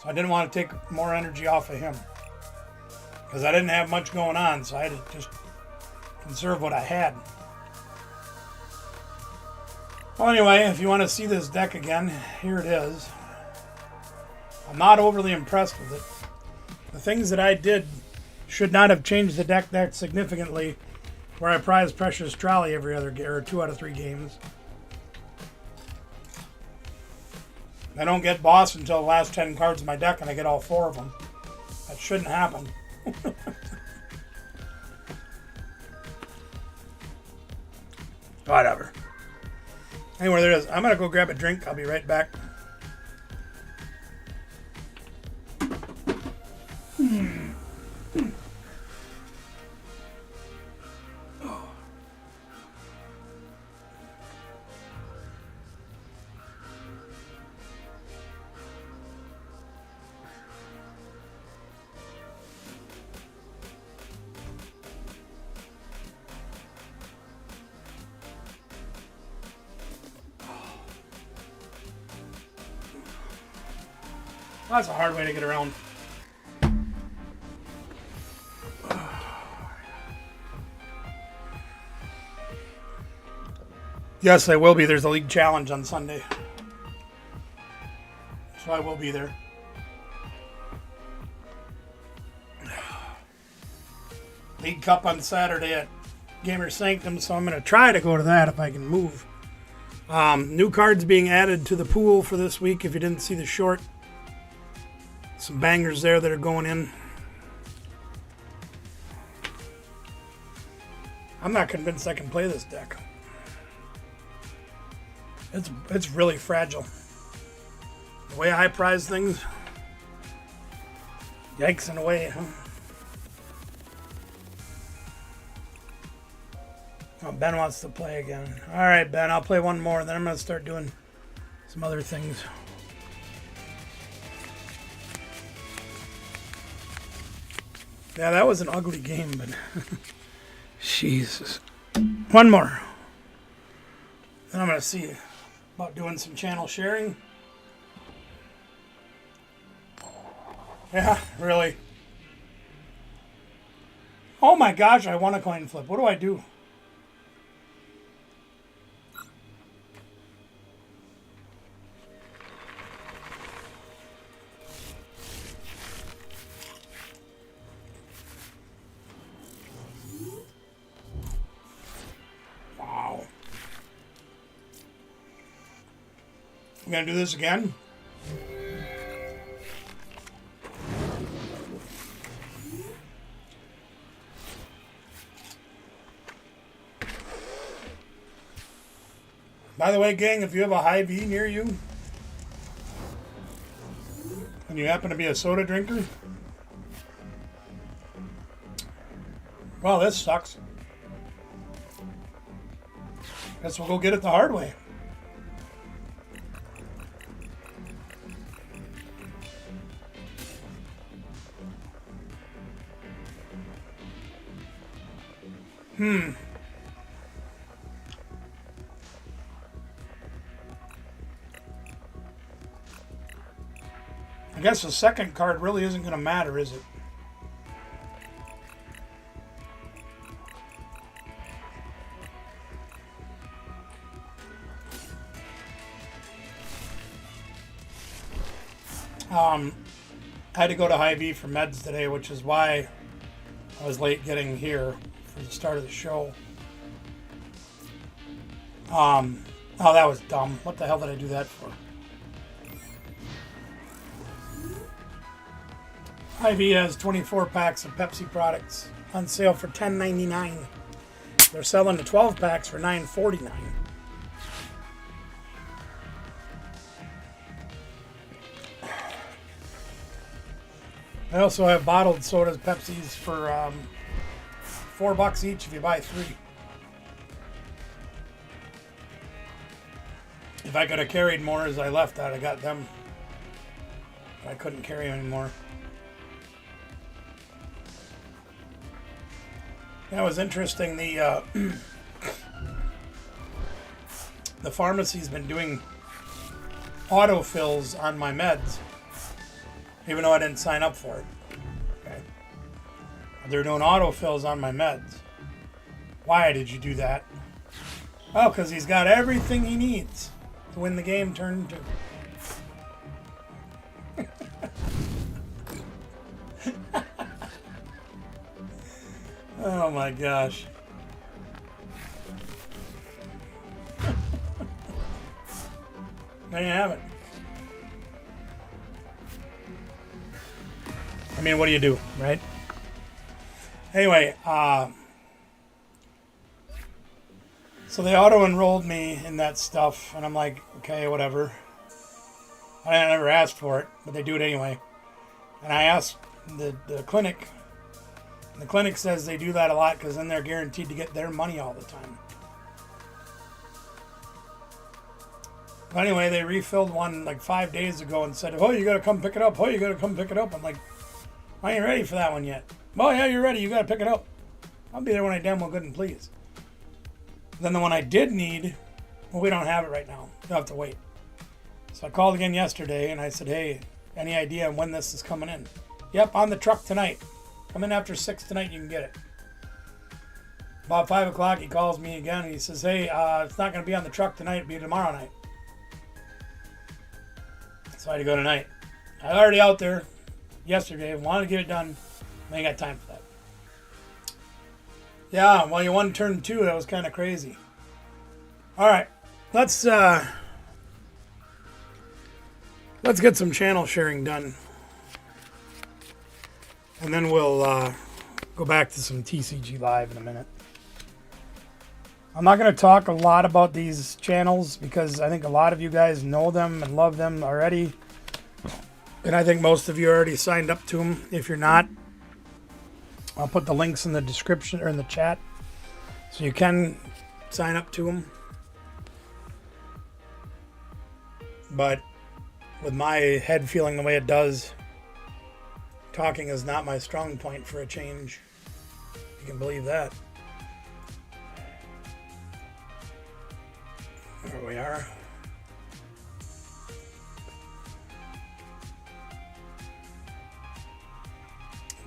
[SPEAKER 1] So I didn't want to take more energy off of him. Because I didn't have much going on, so I had to just conserve what I had. Well, anyway, if you want to see this deck again, here it is. I'm not overly impressed with it. The things that I did should not have changed the deck that significantly, where I prize Precious Trolley every other game, or 2 out of 3 games. I don't get boss until the last 10 cards of my deck, and I get all 4 of them. That shouldn't happen. Whatever. Anyway, there it is. I'm going to go grab a drink. I'll be right back. That's a hard way to get around. Yes, I will be. There's a league challenge on Sunday. So I will be there. League Cup on Saturday at Gamer Sanctum, so I'm going to try to go to that if I can move. New cards being added to the pool for this week if you didn't see the short. Some bangers there that are going in. I'm not convinced I can play this deck. It's really fragile. The way I prize things. Yikes in a way, huh? Oh, Ben wants to play again. Alright, Ben, I'll play one more, then I'm going to start doing some other things. Yeah, that was an ugly game, but Jesus. One more. Then I'm going to see about doing some channel sharing. Yeah, really. Oh my gosh, I won a coin flip. What do I do? I'm going to do this again. By the way, gang, if you have a high V near you, and you happen to be a soda drinker, well, this sucks. Guess we'll go get it the hard way. I guess the second card really isn't going to matter, is it? I had to go to Hy-Vee for meds today, which is why I was late getting here for the start of the show. Oh, that was dumb. What the hell did I do that for? Hy-Vee has 24 packs of Pepsi products on sale for $10.99. They're selling the 12 packs for $9.49. I also have bottled sodas, Pepsis, for $4 each if you buy 3. If I could have carried more as I left, I'd have got them. I couldn't carry him anymore. That was interesting. The the pharmacy's been doing autofills on my meds, even though I didn't sign up for it. Okay. They're doing autofills on my meds. Why did you do that? Oh, because he's got everything he needs to win the game turn 2. Oh my gosh. There you have it. I mean, what do you do, right? Anyway, so they auto-enrolled me in that stuff, and I'm like, okay, whatever. I never asked for it, but they do it anyway. And I asked the clinic, and the clinic says they do that a lot because then they're guaranteed to get their money all the time. But anyway, they refilled one like 5 days ago and said, oh, you got to come pick it up. Oh, you got to come pick it up. I'm like, I ain't ready for that one yet. Oh, yeah, you're ready. You got to pick it up. I'll be there when I damn well good and please. Then the one I did need, well, we don't have it right now. You'll have to wait. So I called again yesterday and I said, hey, any idea when this is coming in? Yep, on the truck tonight. Come in after 6 tonight, you can get it. About 5 o'clock, he calls me again and he says, hey, it's not going to be on the truck tonight. It'll be tomorrow night. So I had to go tonight. I was already out there yesterday. Wanted to get it done. I ain't got time for that. Yeah, well, you won turn 2. That was kind of crazy. All right, let's get some channel sharing done, and then we'll go back to some TCG Live in a minute. I'm not going to talk a lot about these channels because I think a lot of you guys know them and love them already, and I think most of you already signed up to them. If you're not, I'll put the links in the description or in the chat so you can sign up to them. But with my head feeling the way it does, talking is not my strong point for a change. You can believe that. There we are.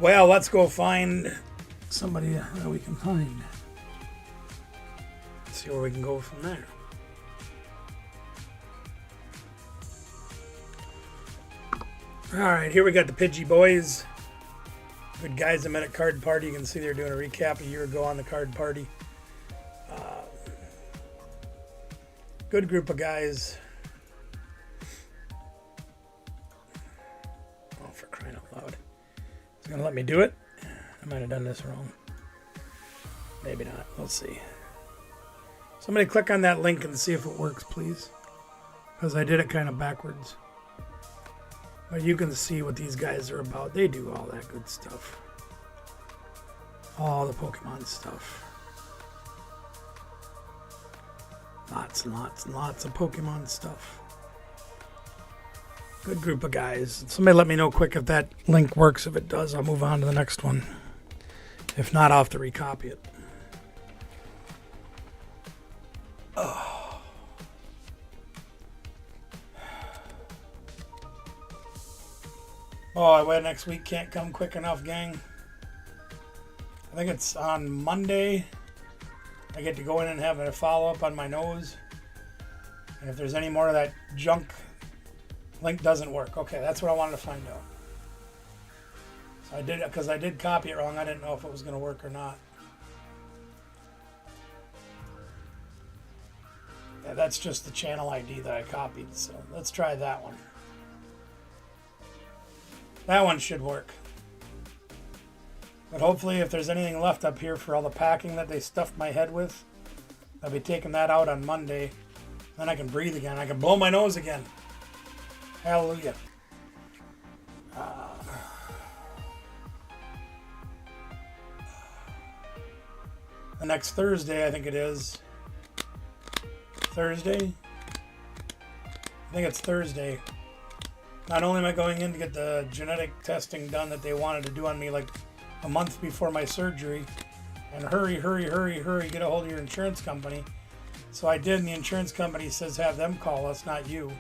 [SPEAKER 1] Well, let's go find somebody that we can find. See where we can go from there. All right, here we got the Pidgey boys. Good guys I met at Card Party. You can see they're doing a recap a year ago on the Card Party. Good group of guys. Oh, for crying out loud. It's going to let me do it? I might have done this wrong. Maybe not. Let's see. Somebody click on that link and see if it works, please. Because I did it kind of backwards. But you can see what these guys are about. They do all that good stuff. All the Pokemon stuff. Lots and lots and lots of Pokemon stuff. Good group of guys. Somebody let me know quick if that link works. If it does, I'll move on to the next one. If not, I'll have to recopy it. Oh. Oh, wait, next week can't come quick enough, gang. I think it's on Monday. I get to go in and have a follow-up on my nose. And if there's any more of that junk, link doesn't work. Okay, that's what I wanted to find out. So I did, because I did copy it wrong. I didn't know if it was going to work or not. Yeah, that's just the channel ID that I copied. So let's try that one. That one should work. But hopefully if there's anything left up here for all the packing that they stuffed my head with, I'll be taking that out on Monday. Then I can breathe again. I can blow my nose again. Hallelujah. The next Thursday, I think it is. Thursday? I think it's Thursday. Not only am I going in to get the genetic testing done that they wanted to do on me like a month before my surgery, and hurry, get a hold of your insurance company. So I did, and the insurance company says have them call us, not you.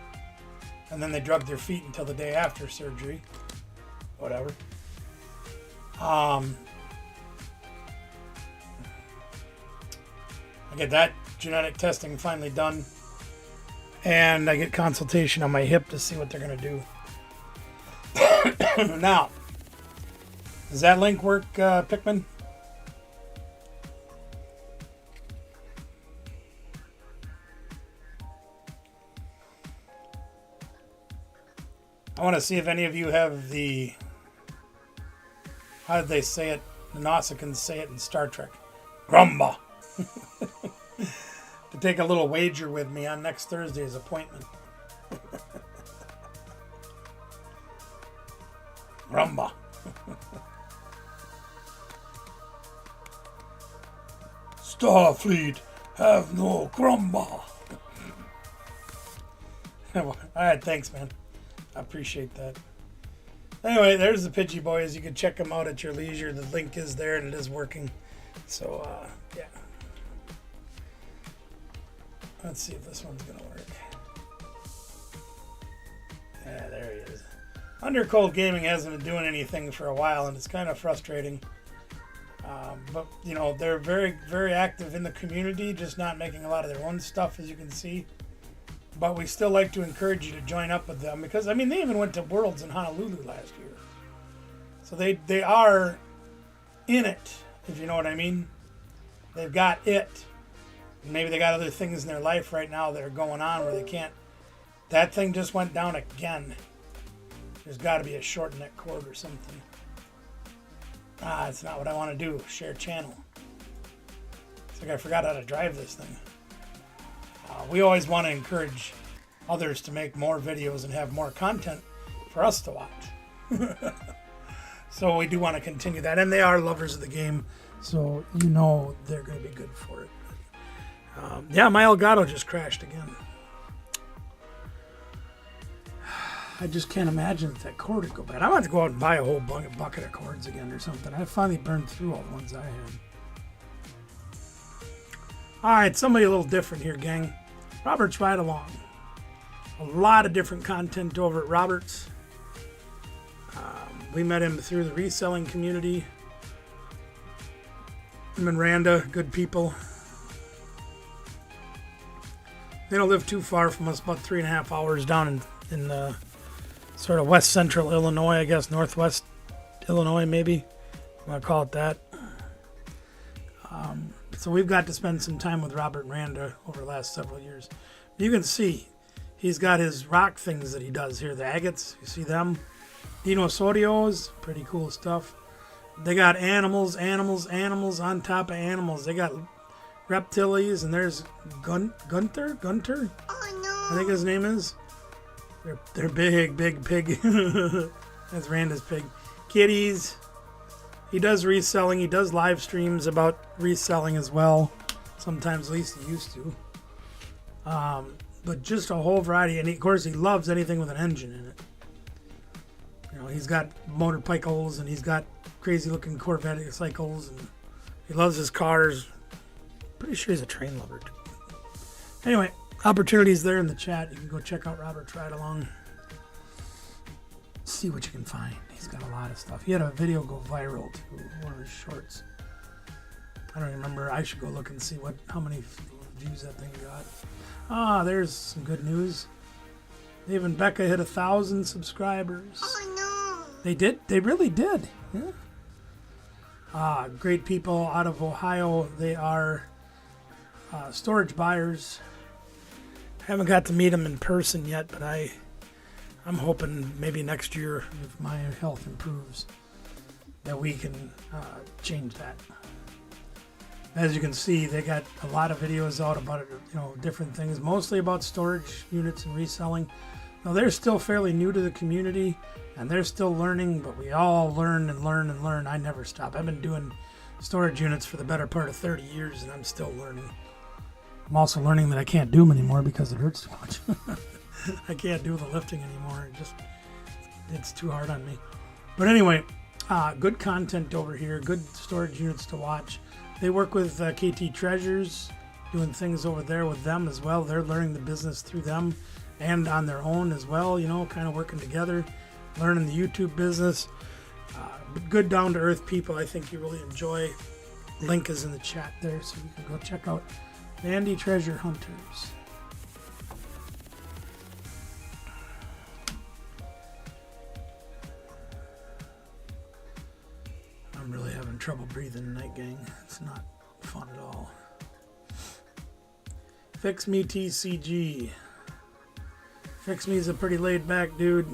[SPEAKER 1] And then they drug their feet until the day after surgery. Whatever. I get that genetic testing finally done, and I get consultation on my hip to see what they're going to do. Now, does that link work, Pikmin? I want to see if any of you have the, how did they say it? The Nausicaans say it in Star Trek. Grumba. To take a little wager with me on next Thursday's appointment. Grumba. Starfleet have no grumba. All right, thanks, man. I appreciate that. Anyway, there's the Pidgey boys. You can check them out at your leisure. The link is there and it is working. So, yeah. Let's see if this one's going to work. Yeah, there he is. Undercold Gaming hasn't been doing anything for a while, and it's kind of frustrating. But, you know, they're very, very active in the community, just not making a lot of their own stuff, as you can see. But we still like to encourage you to join up with them because, I mean, they even went to Worlds in Honolulu last year. So they are in it, if you know what I mean. They've got it. Maybe they got other things in their life right now that are going on where they can't. That thing just went down again. There's got to be a short neck cord or something. It's not what I want to do. Share channel. It's like I forgot how to drive this thing. We always want to encourage others to make more videos and have more content for us to watch. So we do want to continue that. And they are lovers of the game. So you know they're going to be good for it. Yeah, my Elgato just crashed again. I just can't imagine if that cord would go bad. I'm going to go out and buy a whole bucket of cords again or something. I finally burned through all the ones I had. Alright, somebody a little different here, gang. Robert's Ride Along. A lot of different content over at Robert's. We met him through the reselling community. Him and Randa, good people. They don't live too far from us, about 3.5 hours down in sort of west central Illinois, I guess, northwest Illinois, maybe. I'm going to call it that. So we've got to spend some time with Robert and Randa over the last several years. You can see he's got his rock things that he does here, the agates. You see them? Dinosaurios, pretty cool stuff. They got animals on top of animals. They got reptiles, and there's Gunter?
[SPEAKER 2] Oh no!
[SPEAKER 1] I think his name is. They're big pig. That's Randa's pig. Kitties. He does reselling. He does live streams about reselling as well. Sometimes, at least he used to. But just a whole variety. And of course, he loves anything with an engine in it. You know, he's got motorcycles and he's got crazy looking Corvette cycles. And he loves his cars. Pretty sure he's a train lover too. Anyway, opportunities there in the chat. You can go check out Robert's Ride Along. See what you can find. He's got a lot of stuff. He had a video go viral too, one of his shorts. I don't remember. I should go look and see how many views that thing got. There's some good news. Dave and Becca hit 1,000 subscribers.
[SPEAKER 2] Oh no!
[SPEAKER 1] They did. They really did. Yeah. Great people out of Ohio. They are storage buyers. Haven't got to meet them in person yet, but I'm hoping maybe next year, if my health improves, that we can change that. As you can see, they got a lot of videos out about it, different things, mostly about storage units and reselling. Now, they're still fairly new to the community, and they're still learning, but we all learn and learn and learn. I never stop. I've been doing storage units for the better part of 30 years, and I'm still learning. I'm also learning that I can't do them anymore because it hurts too much. I can't do the lifting anymore. it's too hard on me. But anyway, good content over here. Good storage units to watch. They work with KT Treasures, doing things over there with them as well. They're learning the business through them and on their own as well, you know, kind of working together, learning the YouTube business. Good down-to-earth people I think you really enjoy. Link is in the chat there, so you can go check out Vandy Treasure Hunters. I'm really having trouble breathing tonight, gang. It's not fun at all. Fix Me TCG. Fix Me is a pretty laid-back dude.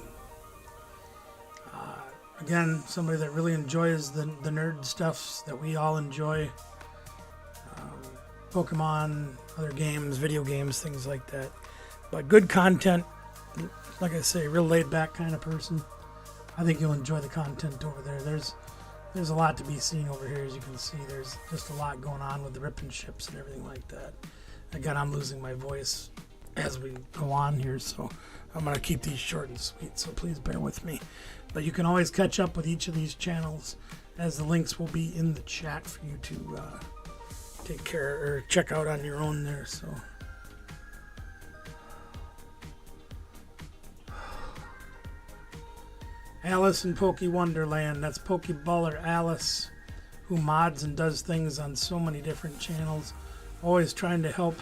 [SPEAKER 1] Again, somebody that really enjoys the nerd stuff that we all enjoy. Pokemon, other games, video games, things like that. But good content. Like I say, real laid-back kind of person. I think you'll enjoy the content over there. There's a lot to be seen over here, as you can see. There's just a lot going on with the rip and ships and everything like that. Again, I'm losing my voice as we go on here, so I'm going to keep these short and sweet, so please bear with me. But you can always catch up with each of these channels, as the links will be in the chat for you to take care or check out on your own there. So Alice in Poke Wonderland. That's Pokeballer Alice, who mods and does things on so many different channels, always trying to help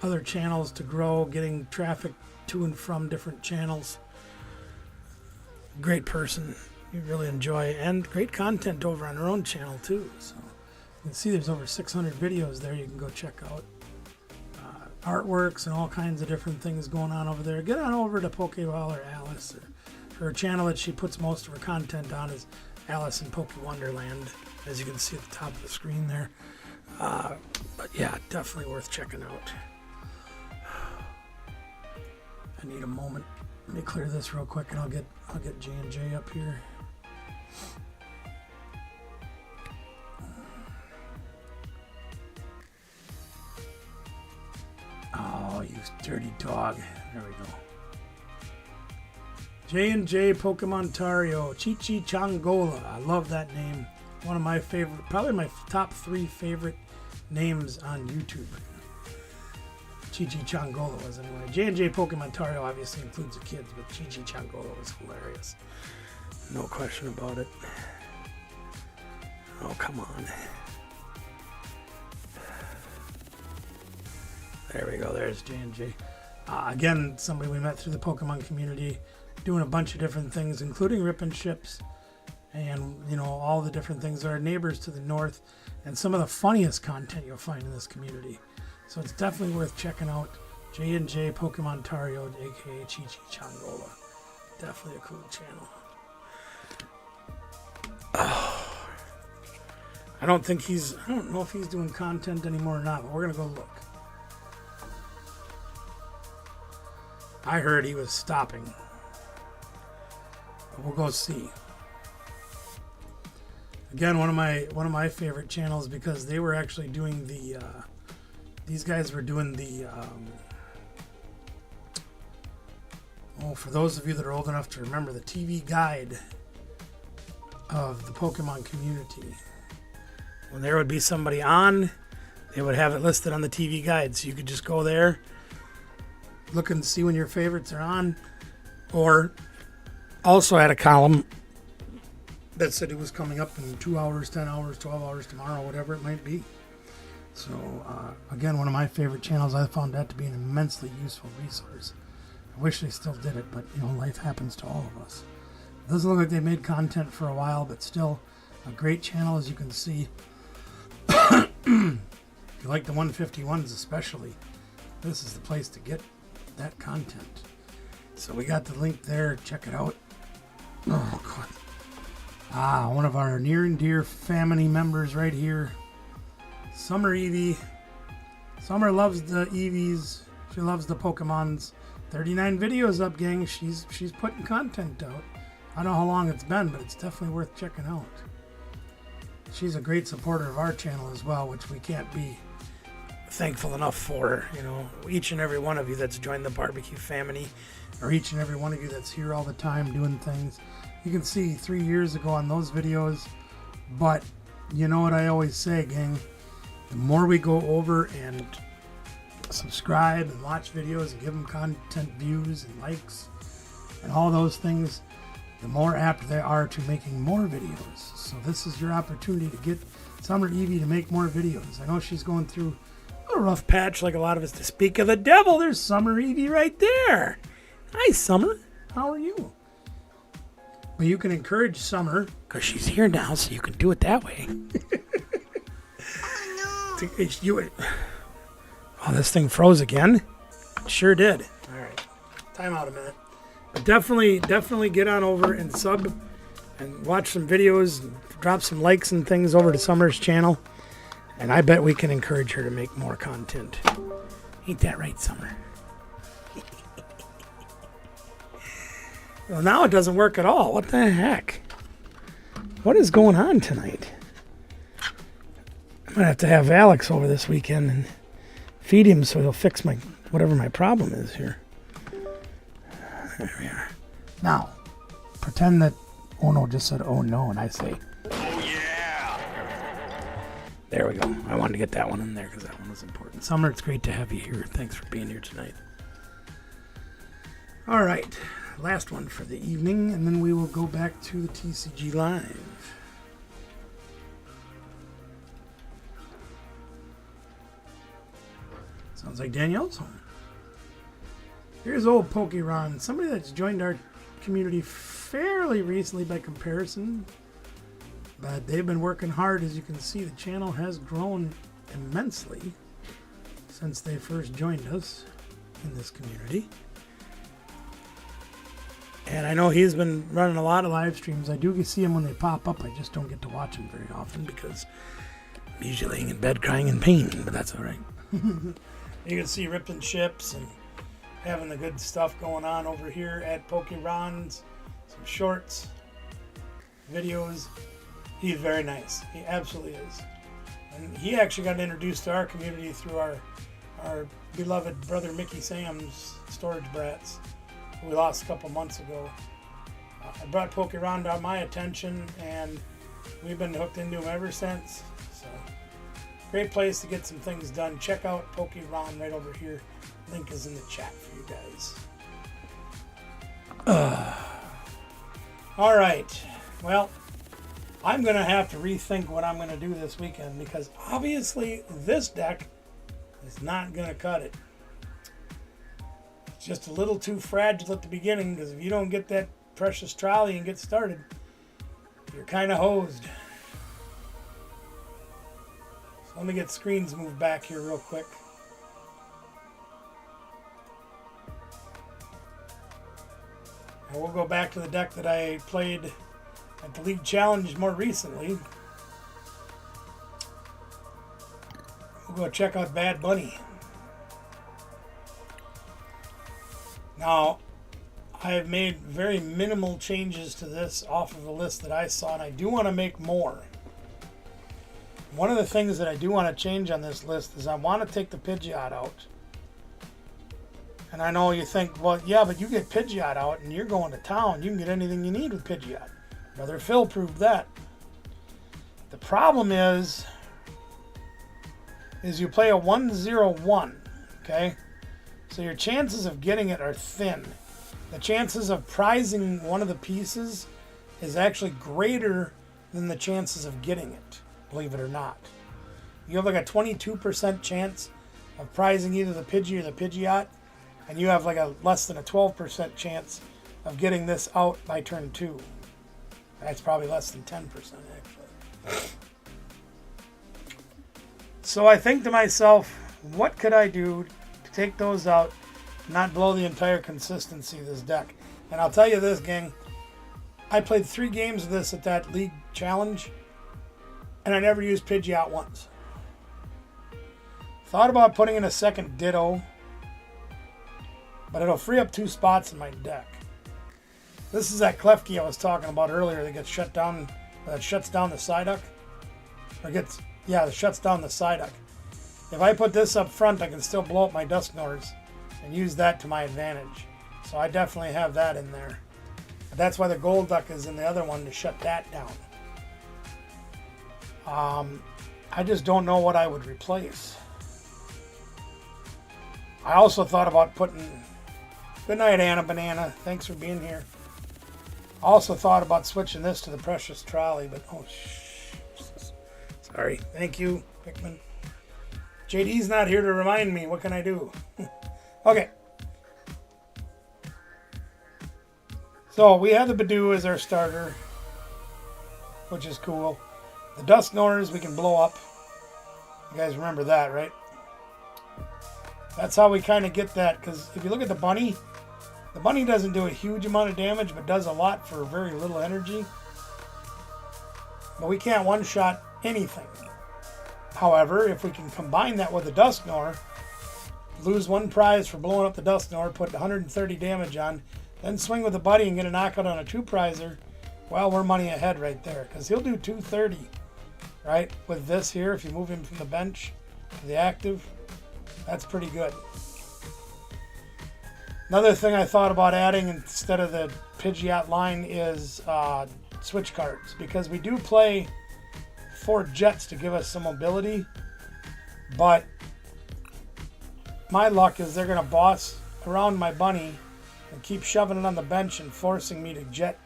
[SPEAKER 1] other channels to grow, getting traffic to and from different channels. Great person, you really enjoy, and great content over on her own channel too. So you can see there's over 600 videos there you can go check out. Artworks and all kinds of different things going on over there. Get on over to Pokeballer Alice. Her channel that she puts most of her content on is Alice in Poke Wonderland, as you can see at the top of the screen there. But yeah, definitely worth checking out. I need a moment. Let me clear this real quick, and I'll get J&J up here. Oh, you dirty dog! There we go. J&J Pokemontario, Ptcgl. I love that name. One of my favorite, probably my top 3 favorite names on YouTube. Ptcgl was anyway. J&J Pokemontario obviously includes the kids, but Ptcgl is hilarious. No question about it. Oh, come on. There we go. There's J&J. Again, somebody we met through the Pokemon community, doing a bunch of different things, including ripping ships, and you know, all the different things. Our neighbors to the north, and some of the funniest content you'll find in this community. So it's definitely worth checking out. J&J Pokemontario, aka Ptcgl. Definitely a cool channel. Oh. I don't know if he's doing content anymore or not, but we're gonna go look. I heard he was stopping. We'll go see. Again, one of my favorite channels, because they were actually doing the these guys were doing the for those of you that are old enough to remember, the TV guide of the Pokemon community. When there would be somebody on, they would have it listed on the TV guide, so you could just go there, look and see when your favorites are on. Or also had a column that said it was coming up in 2 hours, 10 hours, 12 hours tomorrow, whatever it might be. So again, one of my favorite channels. I found that to be an immensely useful resource. I wish they still did it, but you know, life happens to all of us. It doesn't look like they made content for a while, but still a great channel, as you can see. If you like the 151s especially, this is the place to get that content. So we got the link there. Check it out. Oh, God. One of our near and dear family members right here. Summer Eevee. Summer loves the Eevees. She loves the Pokemons. 39 videos up, gang. She's putting content out. I don't know how long it's been, but it's definitely worth checking out. She's a great supporter of our channel as well, which we can't be thankful enough for, each and every one of you that's joined the barbecue family, or each and every one of you that's here all the time doing things. You can see 3 years ago on those videos, but you know what I always say, gang, the more we go over and subscribe and watch videos and give them content views and likes and all those things, the more apt they are to making more videos. So this is your opportunity to get Summer Evie to make more videos. I know she's going through a rough patch like a lot of us. To speak of the devil, there's Summer Evie right there. Hi, Summer. How are you? But you can encourage Summer, because she's here now, so you can do it that way. Oh, this thing froze again? It sure did. All right. Time out a minute. But definitely get on over and sub and watch some videos, and drop some likes and things over to Summer's channel. And I bet we can encourage her to make more content. Ain't that right, Summer? Well, now it doesn't work at all. What the heck? What is going on tonight? I'm going to have to have Alex over this weekend and feed him so he'll fix whatever my problem is here. There we are. Now, pretend that Ono just said, oh no, and I say, oh yeah. There we go. I wanted to get that one in there because that one was important. Summer, it's great to have you here. Thanks for being here tonight. All right. Last one for the evening, and then we will go back to the TCG Live. Sounds like Danielle's home. Here's old Pokeron, somebody that's joined our community fairly recently by comparison, but they've been working hard. As you can see, the channel has grown immensely since they first joined us in this community. And I know he's been running a lot of live streams. I do see him when they pop up. I just don't get to watch him very often because I'm usually laying in bed crying in pain, but that's all right. You can see ripping ships and having the good stuff going on over here at Pokeron's. Some shorts, videos. He's very nice. He absolutely is. And he actually got introduced to our community through our beloved brother Mickey Sam's Storage Brats, we lost a couple months ago. I brought Pokeron to my attention, and we've been hooked into him ever since. So, great place to get some things done. Check out Pokeron right over here. Link is in the chat for you guys. All right. Well, I'm going to have to rethink what I'm going to do this weekend because obviously this deck is not going to cut it. Just a little too fragile at the beginning because if you don't get that precious trolley and get started, you're kind of hosed. So let me get screens moved back here real quick. And we'll go back to the deck that I played at the League Challenge more recently. We'll go check out Bad Bunny. Now, I have made very minimal changes to this off of the list that I saw, and I do want to make more. One of the things that I do want to change on this list is I want to take the Pidgeot out. And I know you think, well, yeah, but you get Pidgeot out and you're going to town. You can get anything you need with Pidgeot. Brother Phil proved that. The problem is you play a 1-0-1, okay? So your chances of getting it are thin. The chances of prizing one of the pieces is actually greater than the chances of getting it, believe it or not. You have like a 22% chance of prizing either the Pidgey or the Pidgeot, and you have like a less than a 12% chance of getting this out by turn 2. That's probably less than 10% actually. So I think to myself, what could I do to take those out, not blow the entire consistency of this deck? And I'll tell you this, gang, I played 3 games of this at that League Challenge, and I never used Pidgeot once. Thought about putting in a second Ditto, but it'll free up 2 spots in my deck. This is that Klefki I was talking about earlier that gets shut down, that shuts down the Psyduck. That shuts down the Psyduck. if I put this up front, I can still blow up my Dusknors and use that to my advantage. So I definitely have that in there. But that's why the gold duck is in the other one, to shut that down. I just don't know what I would replace. I also thought about putting... Good night, Anna Banana. Thanks for being here. I also thought about switching this to the Precious Trolley, but sorry. Thank you, Pickman. JD's not here to remind me. What can I do? Okay. So we have the Badoo as our starter, which is cool. The Dusknors we can blow up. You guys remember that, right? That's how we kind of get that, because if you look at the bunny doesn't do a huge amount of damage, but does a lot for very little energy. But we can't one-shot anything. However, if we can combine that with the Dusknor, lose one prize for blowing up the Dusknor, put 130 damage on, then swing with the buddy and get a knockout on a 2-prizer, well, we're money ahead right there, because he'll do 230, right? With this here, if you move him from the bench to the active, that's pretty good. Another thing I thought about adding instead of the Pidgeot line is switch cards, because we do play 4 jets to give us some mobility, but my luck is they're going to boss around my bunny and keep shoving it on the bench and forcing me to jet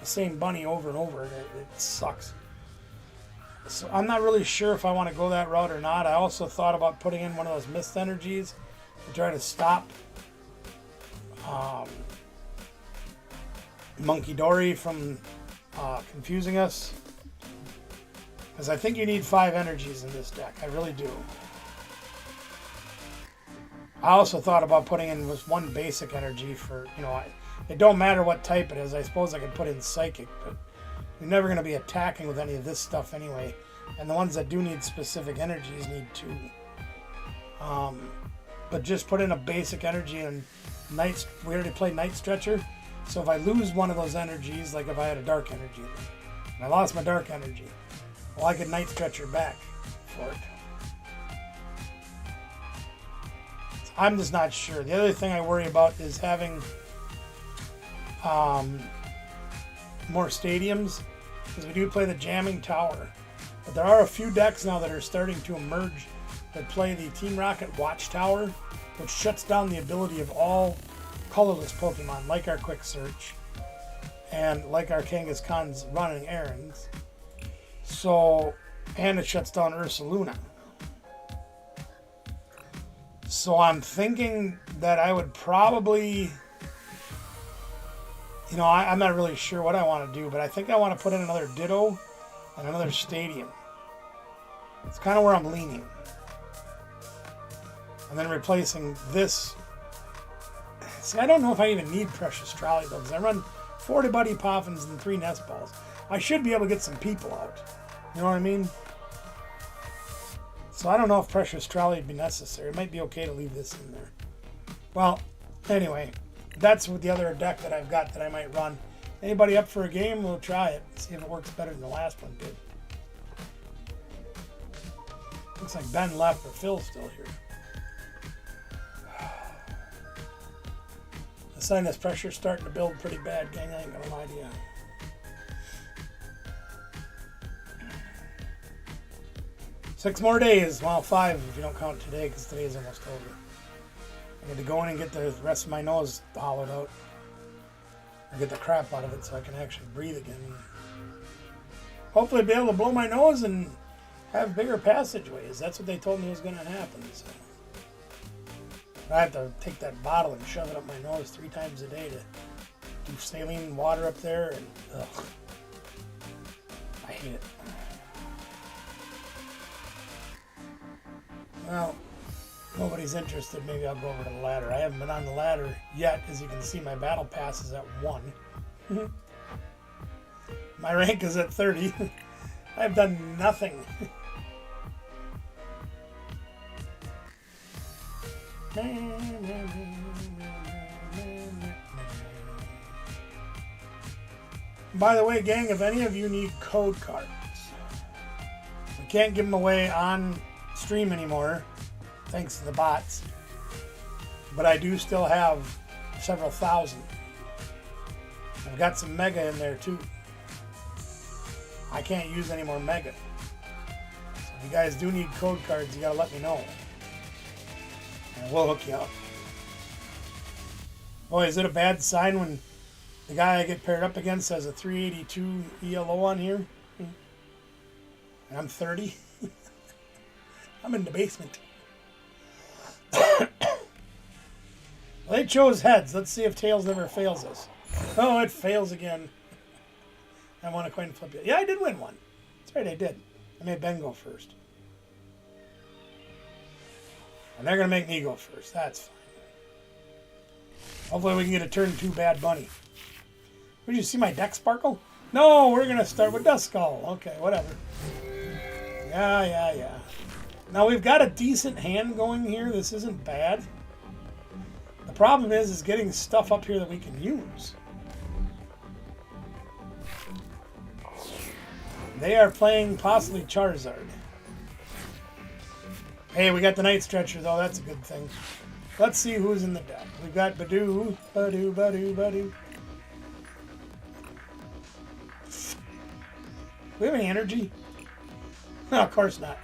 [SPEAKER 1] the same bunny over and over. It sucks. So I'm not really sure if I want to go that route or not. I also thought about putting in one of those mist energies to try to stop Monkey Dory from confusing us, because I think you need 5 energies in this deck. I really do. I also thought about putting in just 1 basic energy for, it don't matter what type it is. I suppose I could put in Psychic, but you're never going to be attacking with any of this stuff anyway. And the ones that do need specific energies need 2. But just put in a basic energy, and we already played Night Stretcher. So if I lose one of those energies, like if I had a dark energy, and I lost my dark energy, well, I could Night Stretcher back for it. So I'm just not sure. The other thing I worry about is having more stadiums, because we do play the Jamming Tower. But there are a few decks now that are starting to emerge that play the Team Rocket Watchtower, which shuts down the ability of all colorless Pokemon, like our Quick Search and like our Kangaskhan's running errands. So, and it shuts down Ursaluna. So I'm thinking that I would probably, I'm not really sure what I want to do, but I think I want to put in another Ditto and another Stadium. It's kind of where I'm leaning. And then replacing this. See, I don't know if I even need Precious Trolley, though, because I run 40 Buddy Poffins and 3 Nest Balls. I should be able to get some people out. You know what I mean? So I don't know if Precious Trolley would be necessary. It might be okay to leave this in there. Well, anyway, that's with the other deck that I've got that I might run. Anybody up for a game? We'll try it. See if it works better than the last one did. Looks like Ben left, but Phil's still here. The sinus pressure's starting to build pretty bad, gang. I ain't gonna lie to you. Six more days. Well, 5 if you don't count today, because today is almost over. I need to go in and get the rest of my nose hollowed out. Or get the crap out of it so I can actually breathe again. Hopefully be able to blow my nose and have bigger passageways. That's what they told me was going to happen. So I have to take that bottle and shove it up my nose 3 times a day to do saline water up there. And ugh, I hate it. Well, nobody's interested. Maybe I'll go over to the ladder. I haven't been on the ladder yet. As you can see, my battle pass is at 1. My rank is at 30. I've done nothing. By the way, gang, if any of you need code cards, we can't give them away on stream anymore, thanks to the bots. But I do still have several thousand. I've got some mega in there too. I can't use any more mega. So if you guys do need code cards, you gotta let me know. And we'll hook you up. Boy, is it a bad sign when the guy I get paired up against has a 382 ELO on here? And I'm 30. I'm in the basement. Well, they chose heads. Let's see if tails never fails us. Oh, it fails again. I want a coin flip yet. Yeah, I did win one. That's right, I did. I made Ben go first. And they're going to make me go first. That's fine. Hopefully we can get a turn 2 Bad Bunny. Did you see my deck sparkle? No, we're going to start with Dust Skull. Okay, whatever. Yeah. Now we've got a decent hand going here. This isn't bad. The problem is getting stuff up here that we can use. They are playing possibly Charizard. Hey, we got the Night Stretcher, though. That's a good thing. Let's see who's in the deck. We've got Badoo. Do we have any energy? No, of course not.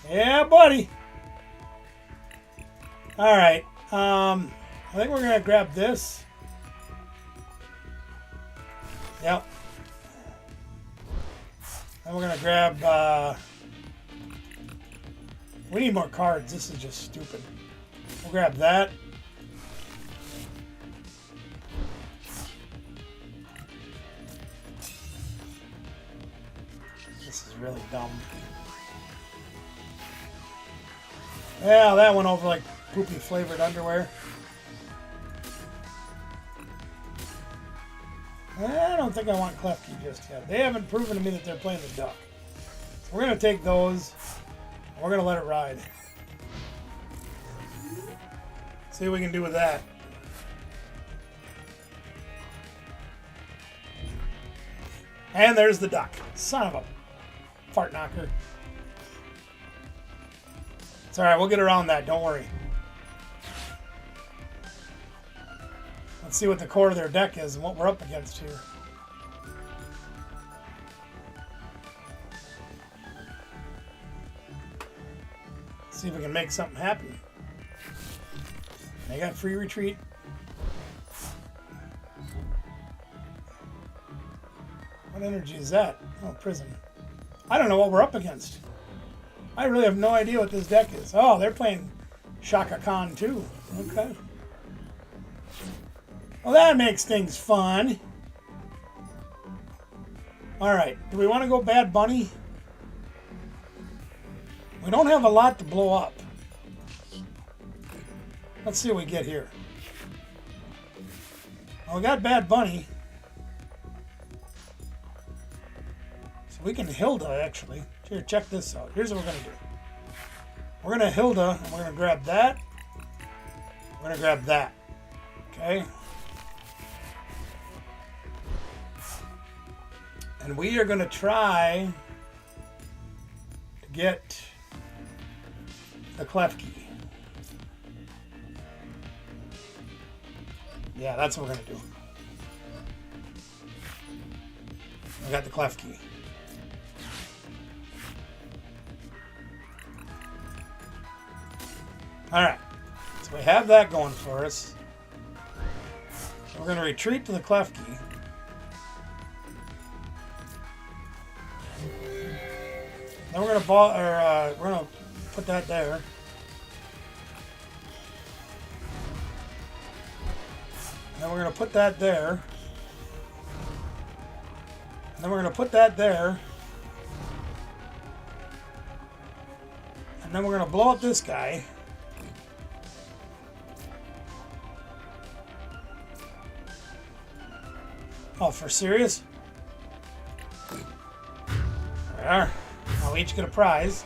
[SPEAKER 1] Yeah, buddy. All right. I think we're going to grab this. Yep. And we're going to grab... we need more cards. This is just stupid. We'll grab that. This is really dumb. Yeah, that went over like poopy flavored underwear. I don't think I want Klefki just yet. They haven't proven to me that they're playing the duck. So we're going to take those. We're going to let it ride. See what we can do with that. And there's the duck. Son of a fart knocker. It's alright, we'll get around that, don't worry. Let's see what the core of their deck is and what we're up against here. See if we can make something happen. They got free retreat. What energy is that? Oh, prison. I don't know what we're up against. I really have no idea what this deck is. Oh, they're playing Shaka Khan too. Okay. Well, that makes things fun. Alright, do we want to go Bad Bunny? We don't have a lot to blow up. Let's see what we get here. Well, we got Bad Bunny. So we can Hilda, actually. Here, check this out. Here's what we're going to do. We're going to Hilda, and we're going to grab that. We're going to grab that. Okay? And we are going to try to get the Klefki. Yeah, that's what we're going to do. I got the Klefki. Alright, so we have that going for us. So we're going to retreat to the Klefki. Then we're going to put that there. Then we're going to put that there. And then we're going to put that there. And then we're going to blow up this guy. Oh, for serious? There. I'll each get a prize.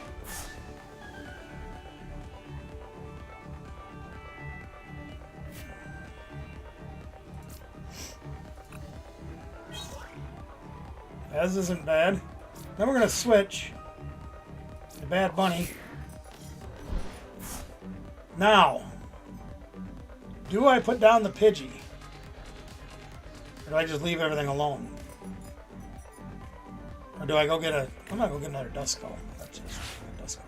[SPEAKER 1] This isn't bad. Then we're going to switch. the bad bunny. Now, do I put down the Pidgey? Or do I just leave everything alone? Or do I go get a... I'm going to go get another Duskull. That's just a Duskull.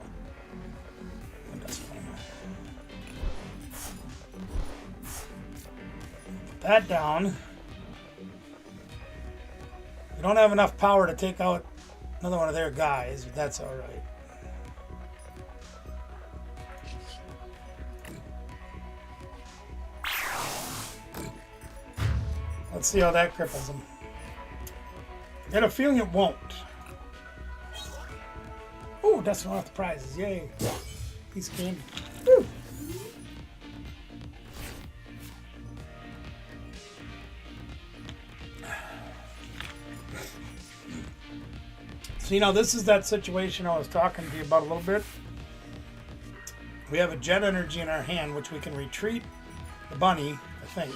[SPEAKER 1] A Duskull. Put that down. We don't have enough power to take out another one of their guys, but that's alright. Let's see how that cripples them. I got a feeling it won't. Ooh, dusting off the prizes. Yay. Piece of candy. Woo. So, this is that situation I was talking to you about a little bit. We have a jet energy in our hand, which we can retreat the bunny, I think.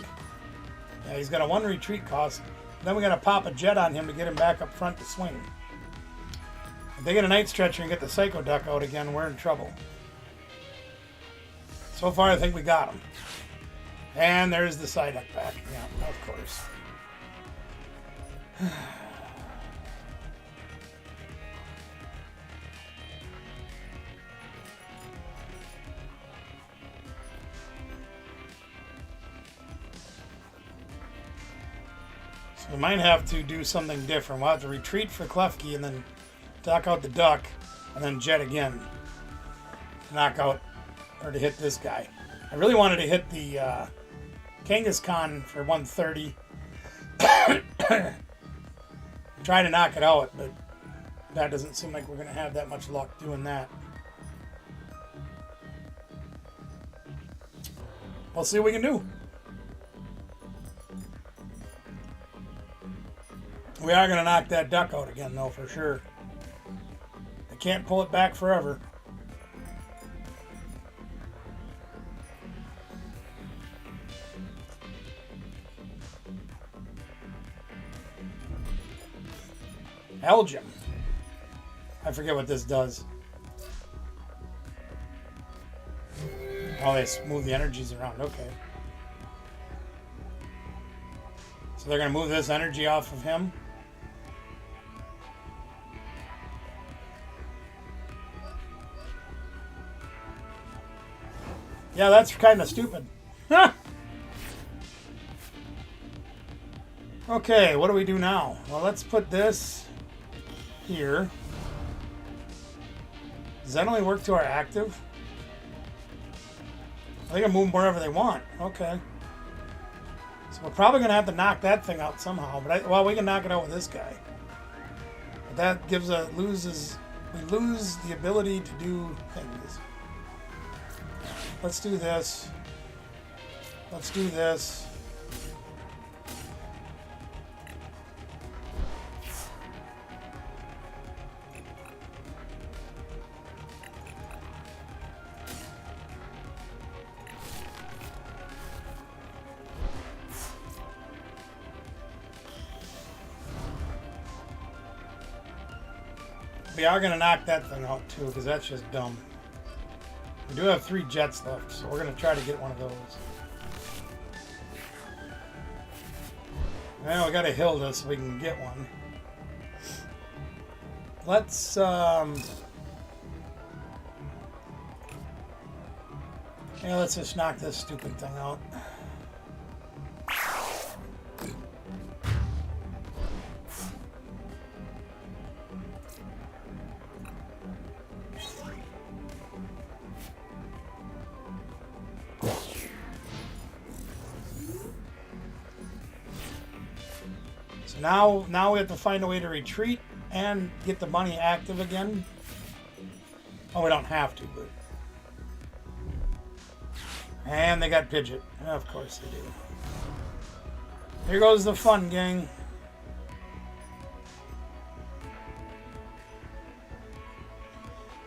[SPEAKER 1] Yeah, he's got a 1 retreat cost. Then we got to pop a jet on him to get him back up front to swing. If they get a Night Stretcher and get the Psycho Duck out again, we're in trouble. So far, I think we got him. And there's the Psyduck back. Yeah, of course. We might have to do something different. We'll have to retreat for Klefki and then knock out the duck and then jet again to knock out or to hit this guy. I really wanted to hit the Kangaskhan for 130. Try to knock it out, but that doesn't seem like we're going to have that much luck doing that. We'll see what we can do. We are going to knock that duck out again, though, for sure. I can't pull it back forever. Elgin. I forget what this does. Oh, they move the energies around. Okay. So they're going to move this energy off of him. Yeah, that's kind of stupid. Okay, what do we do now? Well, let's put this here. Does that only work to our active? They can move them wherever they want. Okay. So we're probably going to have to knock that thing out somehow. But well, we can knock it out with this guy. But that gives we lose the ability to do things. Let's do this. Let's do this. We are going to knock that thing out too, because that's just dumb. We do have 3 jets left, so we're going to try to get one of those. Well, we got to Hilda so we can get one. Let's, yeah, let's just knock this stupid thing out. Now we have to find a way to retreat and get the money active again. Oh, we don't have to, but... And they got Pidgeot. Of course they do. Here goes the fun, gang.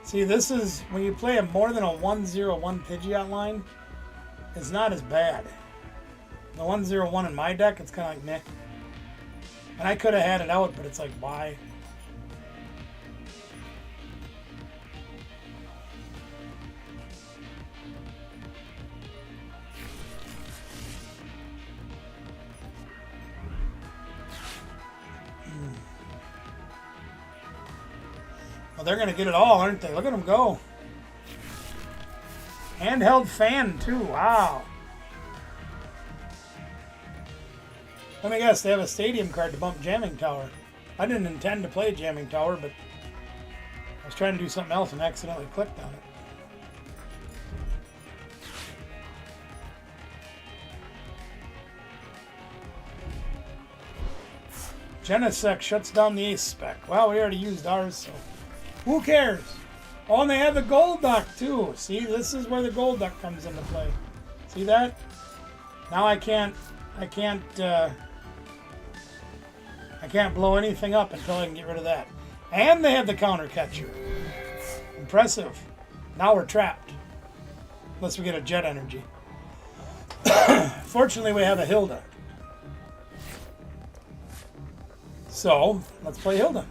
[SPEAKER 1] See, this is... When you play more than a 1-0-1 Pidgeot line, it's not as bad. The 1-0-1 in my deck, it's kind of like meh. And I could have had it out, but it's like, why? Well, they're going to get it all, aren't they? Look at them go. Handheld fan, too. Wow. Let me guess, they have a stadium card to bump Jamming Tower. I didn't intend to play Jamming Tower, but I was trying to do something else and accidentally clicked on it. Genesec shuts down the ace spec. Well, we already used ours, so who cares? Oh, and they have the gold duck too. See, this is where the gold duck comes into play. See that? Now I can't blow anything up until I can get rid of that. And they have the counter catcher. Impressive. Now we're trapped. Unless we get a jet energy. Fortunately, we have a Hilda. So, let's play Hilda.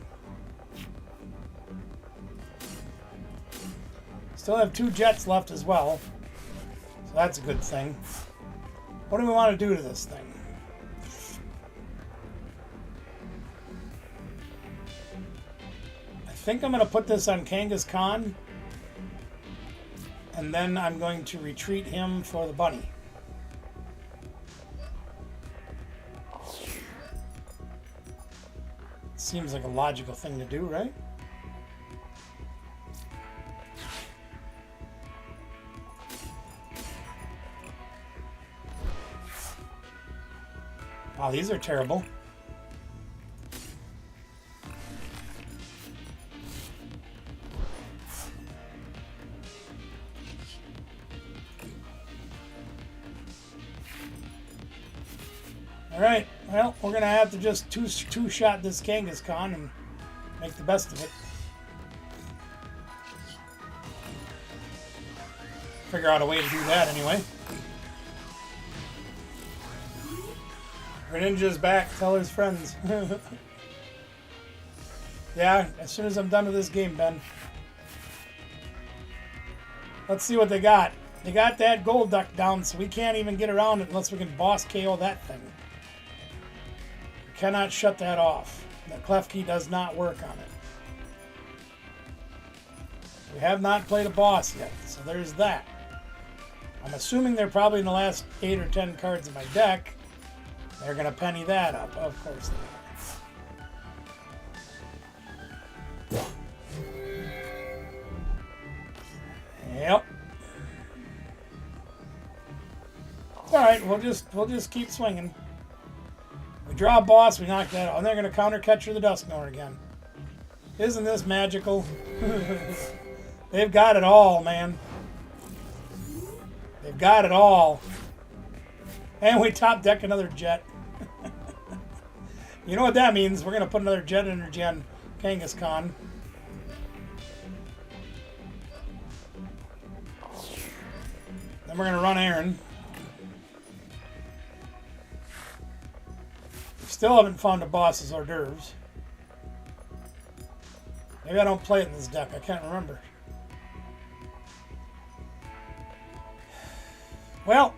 [SPEAKER 1] Still have 2 jets left as well. So that's a good thing. What do we want to do to this thing? I think I'm going to put this on Kangaskhan Khan. And then I'm going to retreat him for the bunny. Seems like a logical thing to do, right? Wow, these are terrible. All right, well, we're going to have to just two-shot this Kangaskhan Khan and make the best of it. Figure out a way to do that anyway. Greninja's back. Tell his friends. Yeah, as soon as I'm done with this game, Ben. Let's see what they got. They got that gold duck down, so we can't even get around it unless we can boss KO that thing. Cannot shut that off. The clef key does not work on it. We have not played a boss yet, so there's that. I'm assuming they're probably in the last 8 or 10 cards of my deck. They're going to penny that up. Of course they are. Yep. Alright, we'll just keep swinging. We draw a boss, we knock that out. And they're going to counter catcher the Dusknoir again. Isn't this magical? They've got it all, man. They've got it all. And we top deck another jet. You know what that means? We're going to put another jet energy on Kangaskhan Khan. Then we're going to run Aaron. Still haven't found a boss's hors d'oeuvres. Maybe I don't play it in this deck. I can't remember. Well,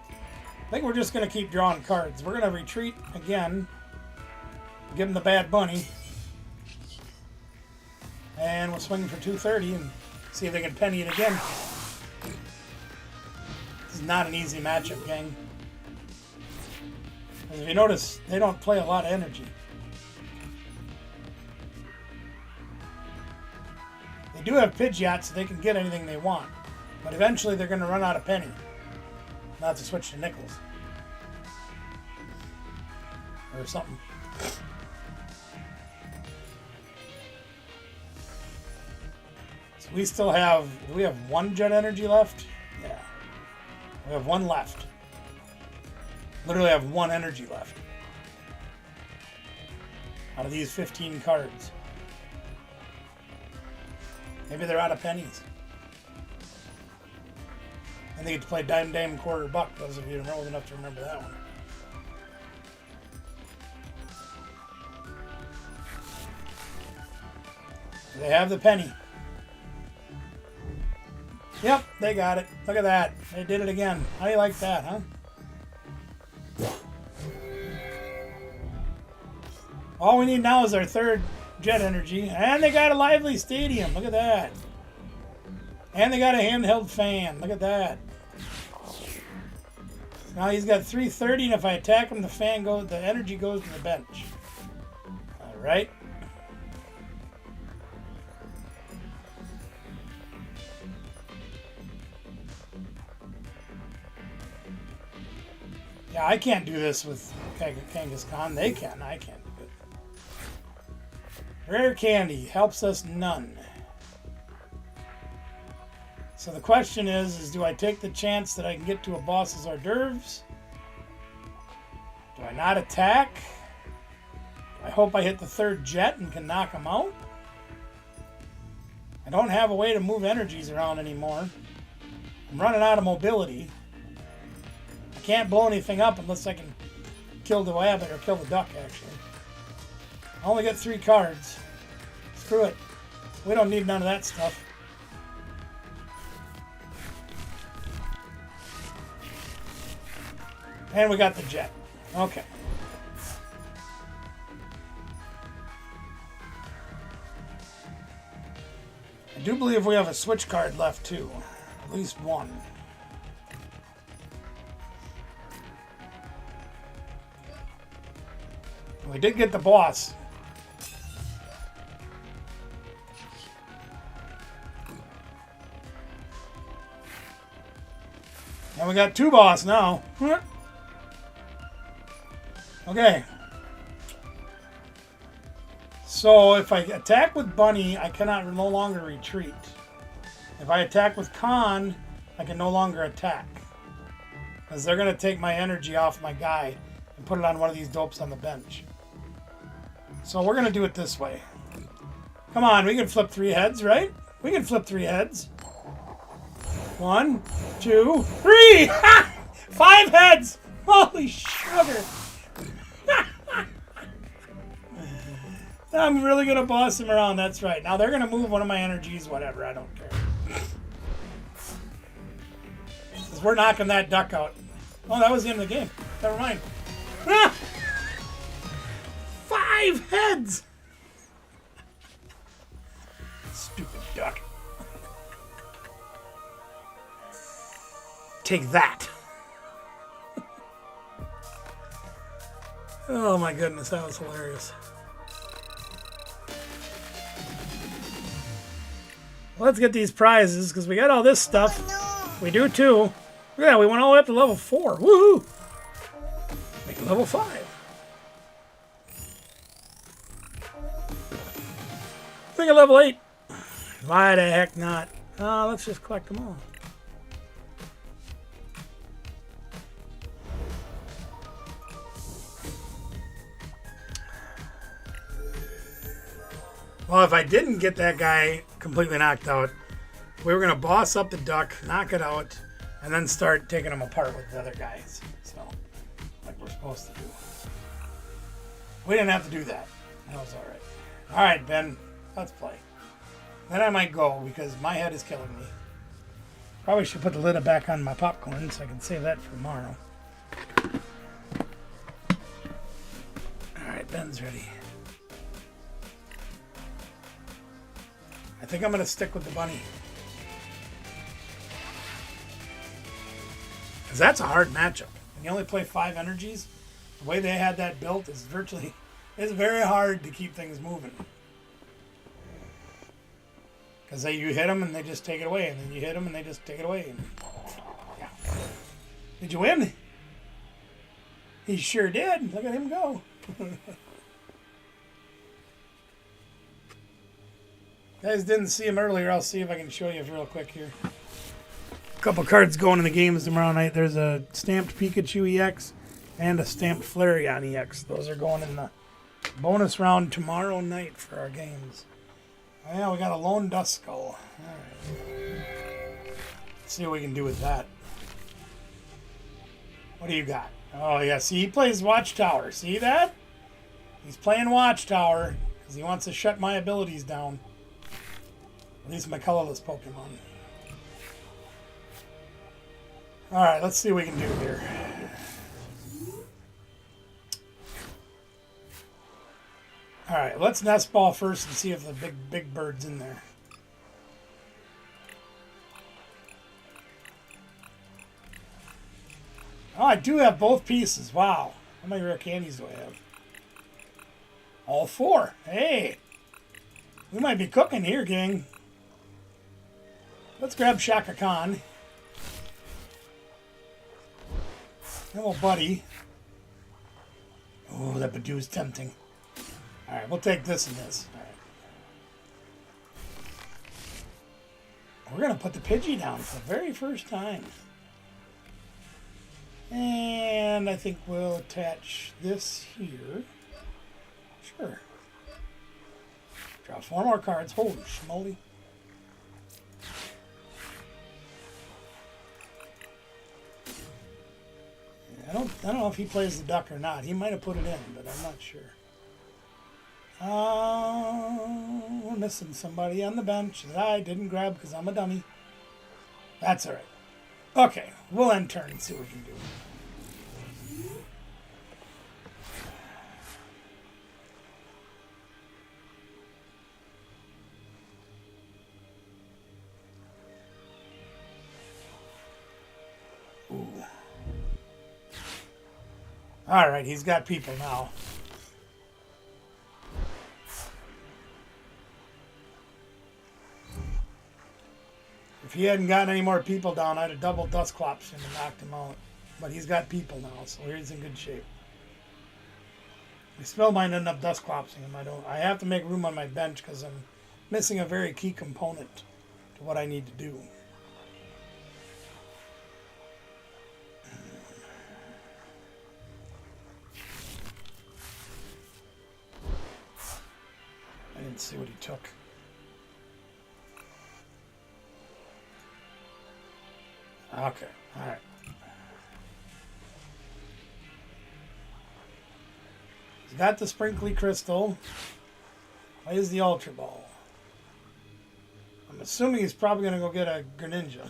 [SPEAKER 1] I think we're just going to keep drawing cards. We're going to retreat again. Give him the bad bunny. And we'll swing for 230 and see if they can penny it again. This is not an easy matchup, gang. If you notice, they don't play a lot of energy. They do have Pidgeot, so they can get anything they want. But eventually they're going to run out of penny. Not to switch to nickels. Or something. So we still have... Do we have 1 jet energy left? Yeah. We have 1 left. Literally have 1 energy left. Out of these 15 cards. Maybe they're out of pennies. And they get to play Dime Dame Quarter Buck, those of you who are old enough to remember that one. They have the penny. Yep, they got it. Look at that. They did it again. How do you like that, huh? All we need now is our third jet energy. And they got a lively stadium. Look at that. And they got a handheld fan. Look at that. Now he's got 330, and if I attack him, the energy goes to the bench. All right. Yeah, I can't do this with Kangaskhan. They can. I can't do it. Rare candy helps us none. So the question is do I take the chance that I can get to a boss's hors d'oeuvres? Do I not attack? I hope I hit the third jet and can knock him out. I don't have a way to move energies around anymore. I'm running out of mobility. I can't blow anything up unless I can kill the rabbit or kill the duck, actually. I only got 3 cards. Screw it. We don't need none of that stuff. And we got the jet. Okay. I do believe we have a switch card left, too. At least one. We did get the boss. And we got 2 boss now. Okay. So if I attack with Bunny, I cannot no longer retreat. If I attack with Khan, I can no longer attack. Because they're going to take my energy off my guy and put it on one of these dopes on the bench. So we're going to do it this way. Come on, we can flip 3 heads, right? We can flip 3 heads. 1, 2, 3! 5 heads! Holy sugar! I'm really going to boss him around, that's right. Now they're going to move one of my energies, whatever, I don't care. Because we're knocking that duck out. Oh, that was the end of the game. Never mind. 5 heads! Stupid duck. Take that. Oh my goodness, that was hilarious. Let's get these prizes, because we got all this stuff.
[SPEAKER 2] Oh,
[SPEAKER 1] We do too. Yeah, we went all the way up to level 4. Woohoo! Make it level 5. Think of level 8. Why the heck not? Let's just collect them all. Well, if I didn't get that guy completely knocked out, we were going to boss up the duck, knock it out, and then start taking him apart with the other guys. So, like we're supposed to do. We didn't have to do that. That was all right. All right, Ben, let's play. Then I might go because my head is killing me. Probably should put the lid back on my popcorn so I can save that for tomorrow. All right, Ben's ready. I think I'm going to stick with the bunny. Because that's a hard matchup. When you only play 5 energies, the way they had that built is it's very hard to keep things moving. Because you hit them and they just take it away, and then you hit them and they just take it away. And, yeah. Did you win? He sure did. Look at him go. Guys didn't see him earlier. I'll see if I can show you real quick here. A couple cards going in the games tomorrow night. There's a stamped Pikachu EX and a stamped Flareon EX. Those are going in the bonus round tomorrow night for our games. Oh, yeah, we got a lone Duskull. All right. Let's see what we can do with that. What do you got? Oh, yeah. See, he plays Watchtower. See that? He's playing Watchtower because he wants to shut my abilities down. At least my colorless Pokemon. Alright, let's see what we can do here. Alright, let's nest ball first and see if the big bird's in there. Oh, I do have both pieces. Wow. How many rare candies do I have? All 4. Hey. We might be cooking here, gang. Let's grab Shaka Khan. Hello, buddy. Oh, that Badoo's tempting. Alright, we'll take this and this. Alright. We're going to put the Pidgey down for the very first time. And I think we'll attach this here. Sure. Draw 4 more cards. Holy schmoly. I don't know if he plays the duck or not. He might have put it in, but I'm not sure. We're missing somebody on the bench that I didn't grab because I'm a dummy. That's all right. Okay, we'll end turn and see what we can do. Ooh. All right, he's got people now. If he hadn't gotten any more people down, I'd have double Dusclops him and knocked him out. But he's got people now, so he's in good shape. I still might end up Dusclopsing him. I have to make room on my bench because I'm missing a very key component to what I need to do. I didn't see what he took. Okay, all right. He's got the sprinkly crystal. Plays the Ultra Ball. I'm assuming he's probably going to go get a Greninja.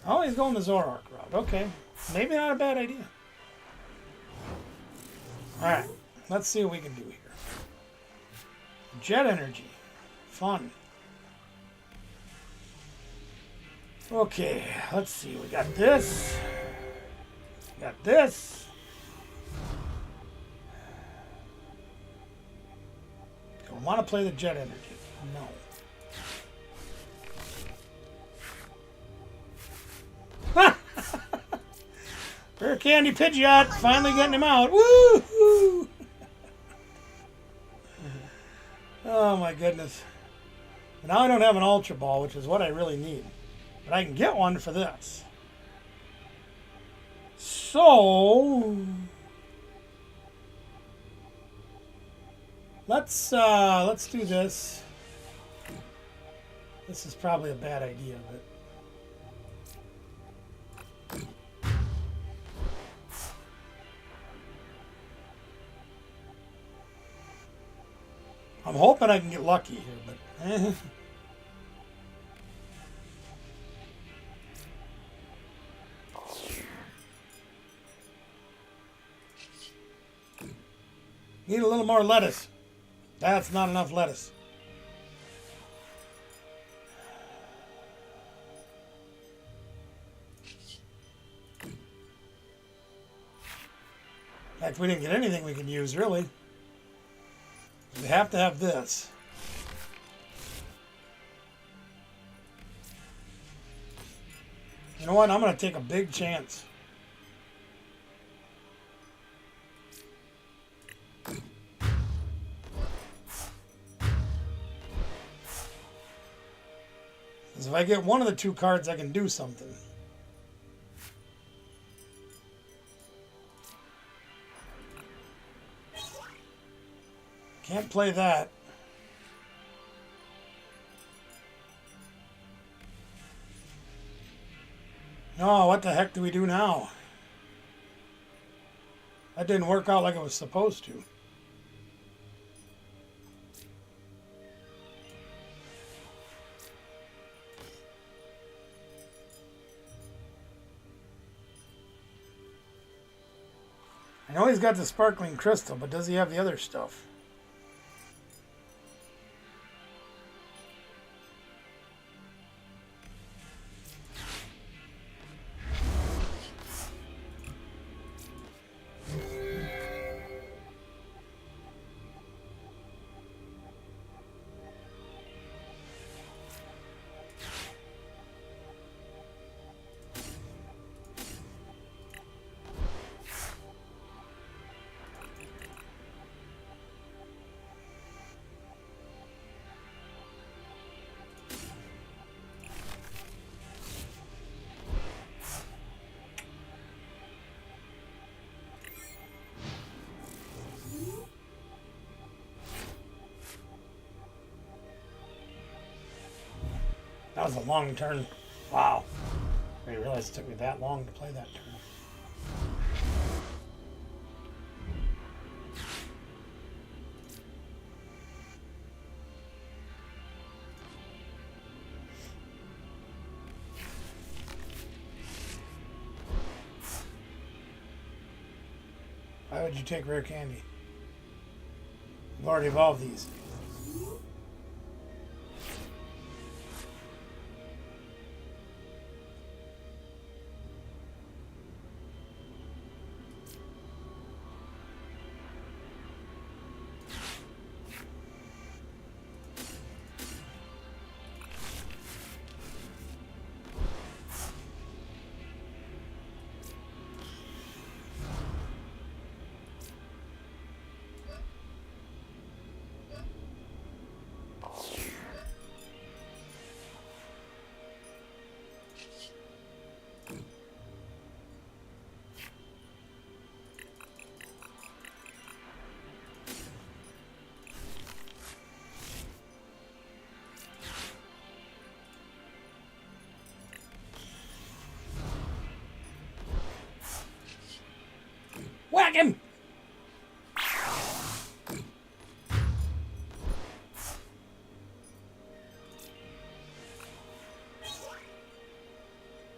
[SPEAKER 1] Oh, he's going the Zoroark route. Okay, maybe not a bad idea. All right, let's see what we can do here. Jet Energy. Fun. Okay, let's see. We got this. We got this. Do I want to play the Jet Energy? No. Rare Candy Pidgeot. Finally getting him out. Woo! Oh my goodness. Now I don't have an Ultra Ball, which is what I really need. But I can get one for this. So let's do this. This is probably a bad idea, but I'm hoping I can get lucky here, but need a little more lettuce. That's not enough lettuce. In fact, we didn't get anything we can use, really. We have to have this. You know what? I'm going to take a big chance. Because if I get one of the 2 cards, I can do something. Can't play that. No, what the heck do we do now? That didn't work out like it was supposed to. I know he's got the sparkling crystal, but does he have the other stuff? That was a long turn. Wow. I didn't realize it took me that long to play that turn. Why would you take rare candy? I've already evolved these. Whack him!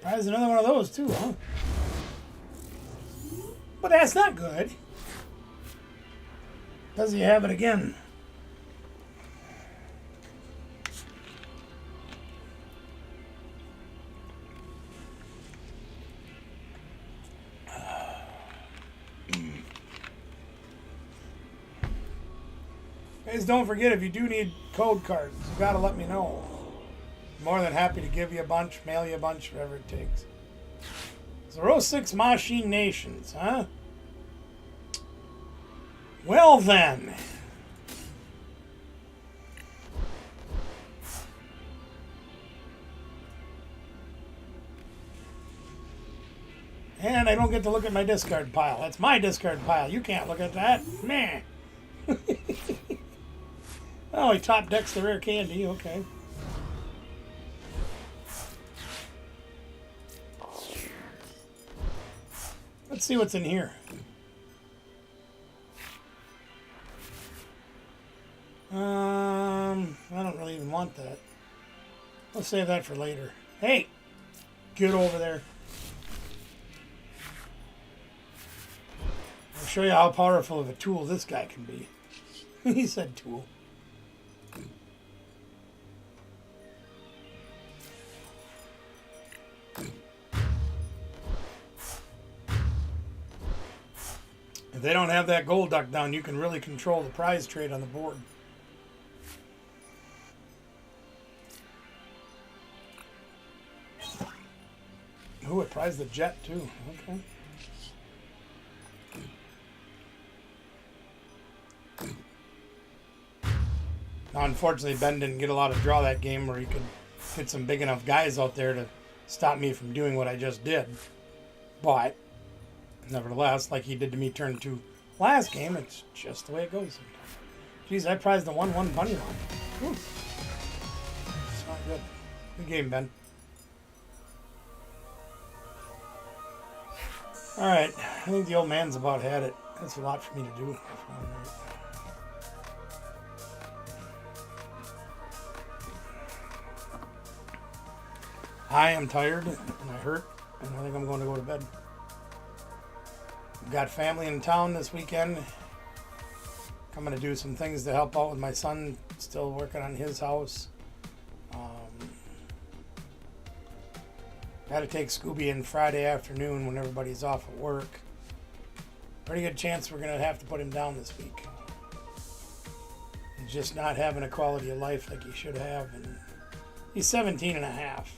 [SPEAKER 1] There's another one of those too, huh? But that's not good. Does he have it again? Guys, don't forget, if you do need code cards, you gotta let me know. More than happy to give you a bunch, mail you a bunch, whatever it takes. So 06 Machine Nations, huh? Well then. And I don't get to look at my discard pile. That's my discard pile. You can't look at that. Meh. Oh, he top decks the rare candy. Okay. Let's see what's in here. I don't really even want that. Let's save that for later. Hey, get over there. I'll show you how powerful of a tool this guy can be. He said tool. If they don't have that gold duck down, you can really control the prize trade on the board. Ooh, it prized the jet too. Okay. Now, unfortunately, Ben didn't get a lot of draw that game where he could get some big enough guys out there to stop me from doing what I just did. But nevertheless, like he did to me turn 2 last game, it's just the way it goes sometimes. Jeez, I prized the 1-1 bunny line. Ooh. It's not good. Good game, Ben. Alright, I think the old man's about had it. That's a lot for me to do. I am tired, and I hurt, and I think I'm going to go to bed. We've got family in town this weekend. I'm going to do some things to help out with my son, still working on his house. Got to take Scooby in Friday afternoon when everybody's off at work. Pretty good chance we're going to have to put him down this week. He's just not having a quality of life like he should have. And he's 17 and a half.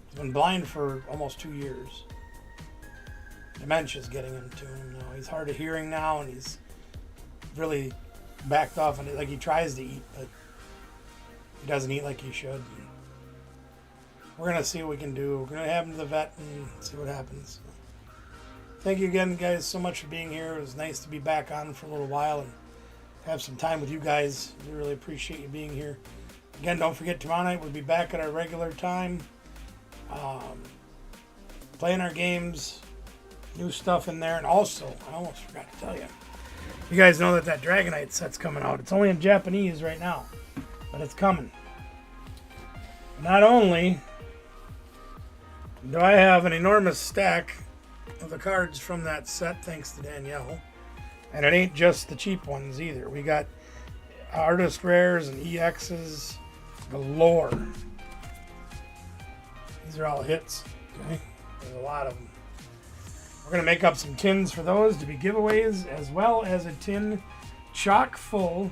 [SPEAKER 1] He's been blind for almost 2 years. Dementia's getting him to him now. He's hard of hearing now, and he's really backed off on it. Like, he tries to eat, but he doesn't eat like he should. We're going to see what we can do. We're going to have him to the vet and see what happens. Thank you again, guys, so much for being here. It was nice to be back on for a little while and have some time with you guys. We really appreciate you being here. Again, don't forget, tomorrow night we'll be back at our regular time. Playing our games. New stuff in there. And also, I almost forgot to tell you. You guys know that Dragonite set's coming out. It's only in Japanese right now, but it's coming. Not only do I have an enormous stack of the cards from that set, thanks to Danielle, and it ain't just the cheap ones either. We got artist rares and EXs galore. These are all hits. Okay, there's a lot of them. We're going to make up some tins for those to be giveaways, as well as a tin chock full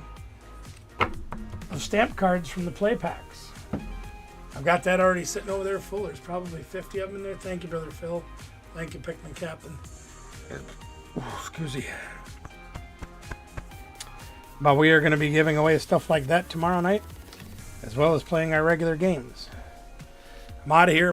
[SPEAKER 1] of stamp cards from the play packs. I've got that already sitting over there full. There's probably 50 of them in there. Thank you, Brother Phil. Thank you, Pikmin Captain. Excuse me. But we are going to be giving away stuff like that tomorrow night, as well as playing our regular games. I'm out of here.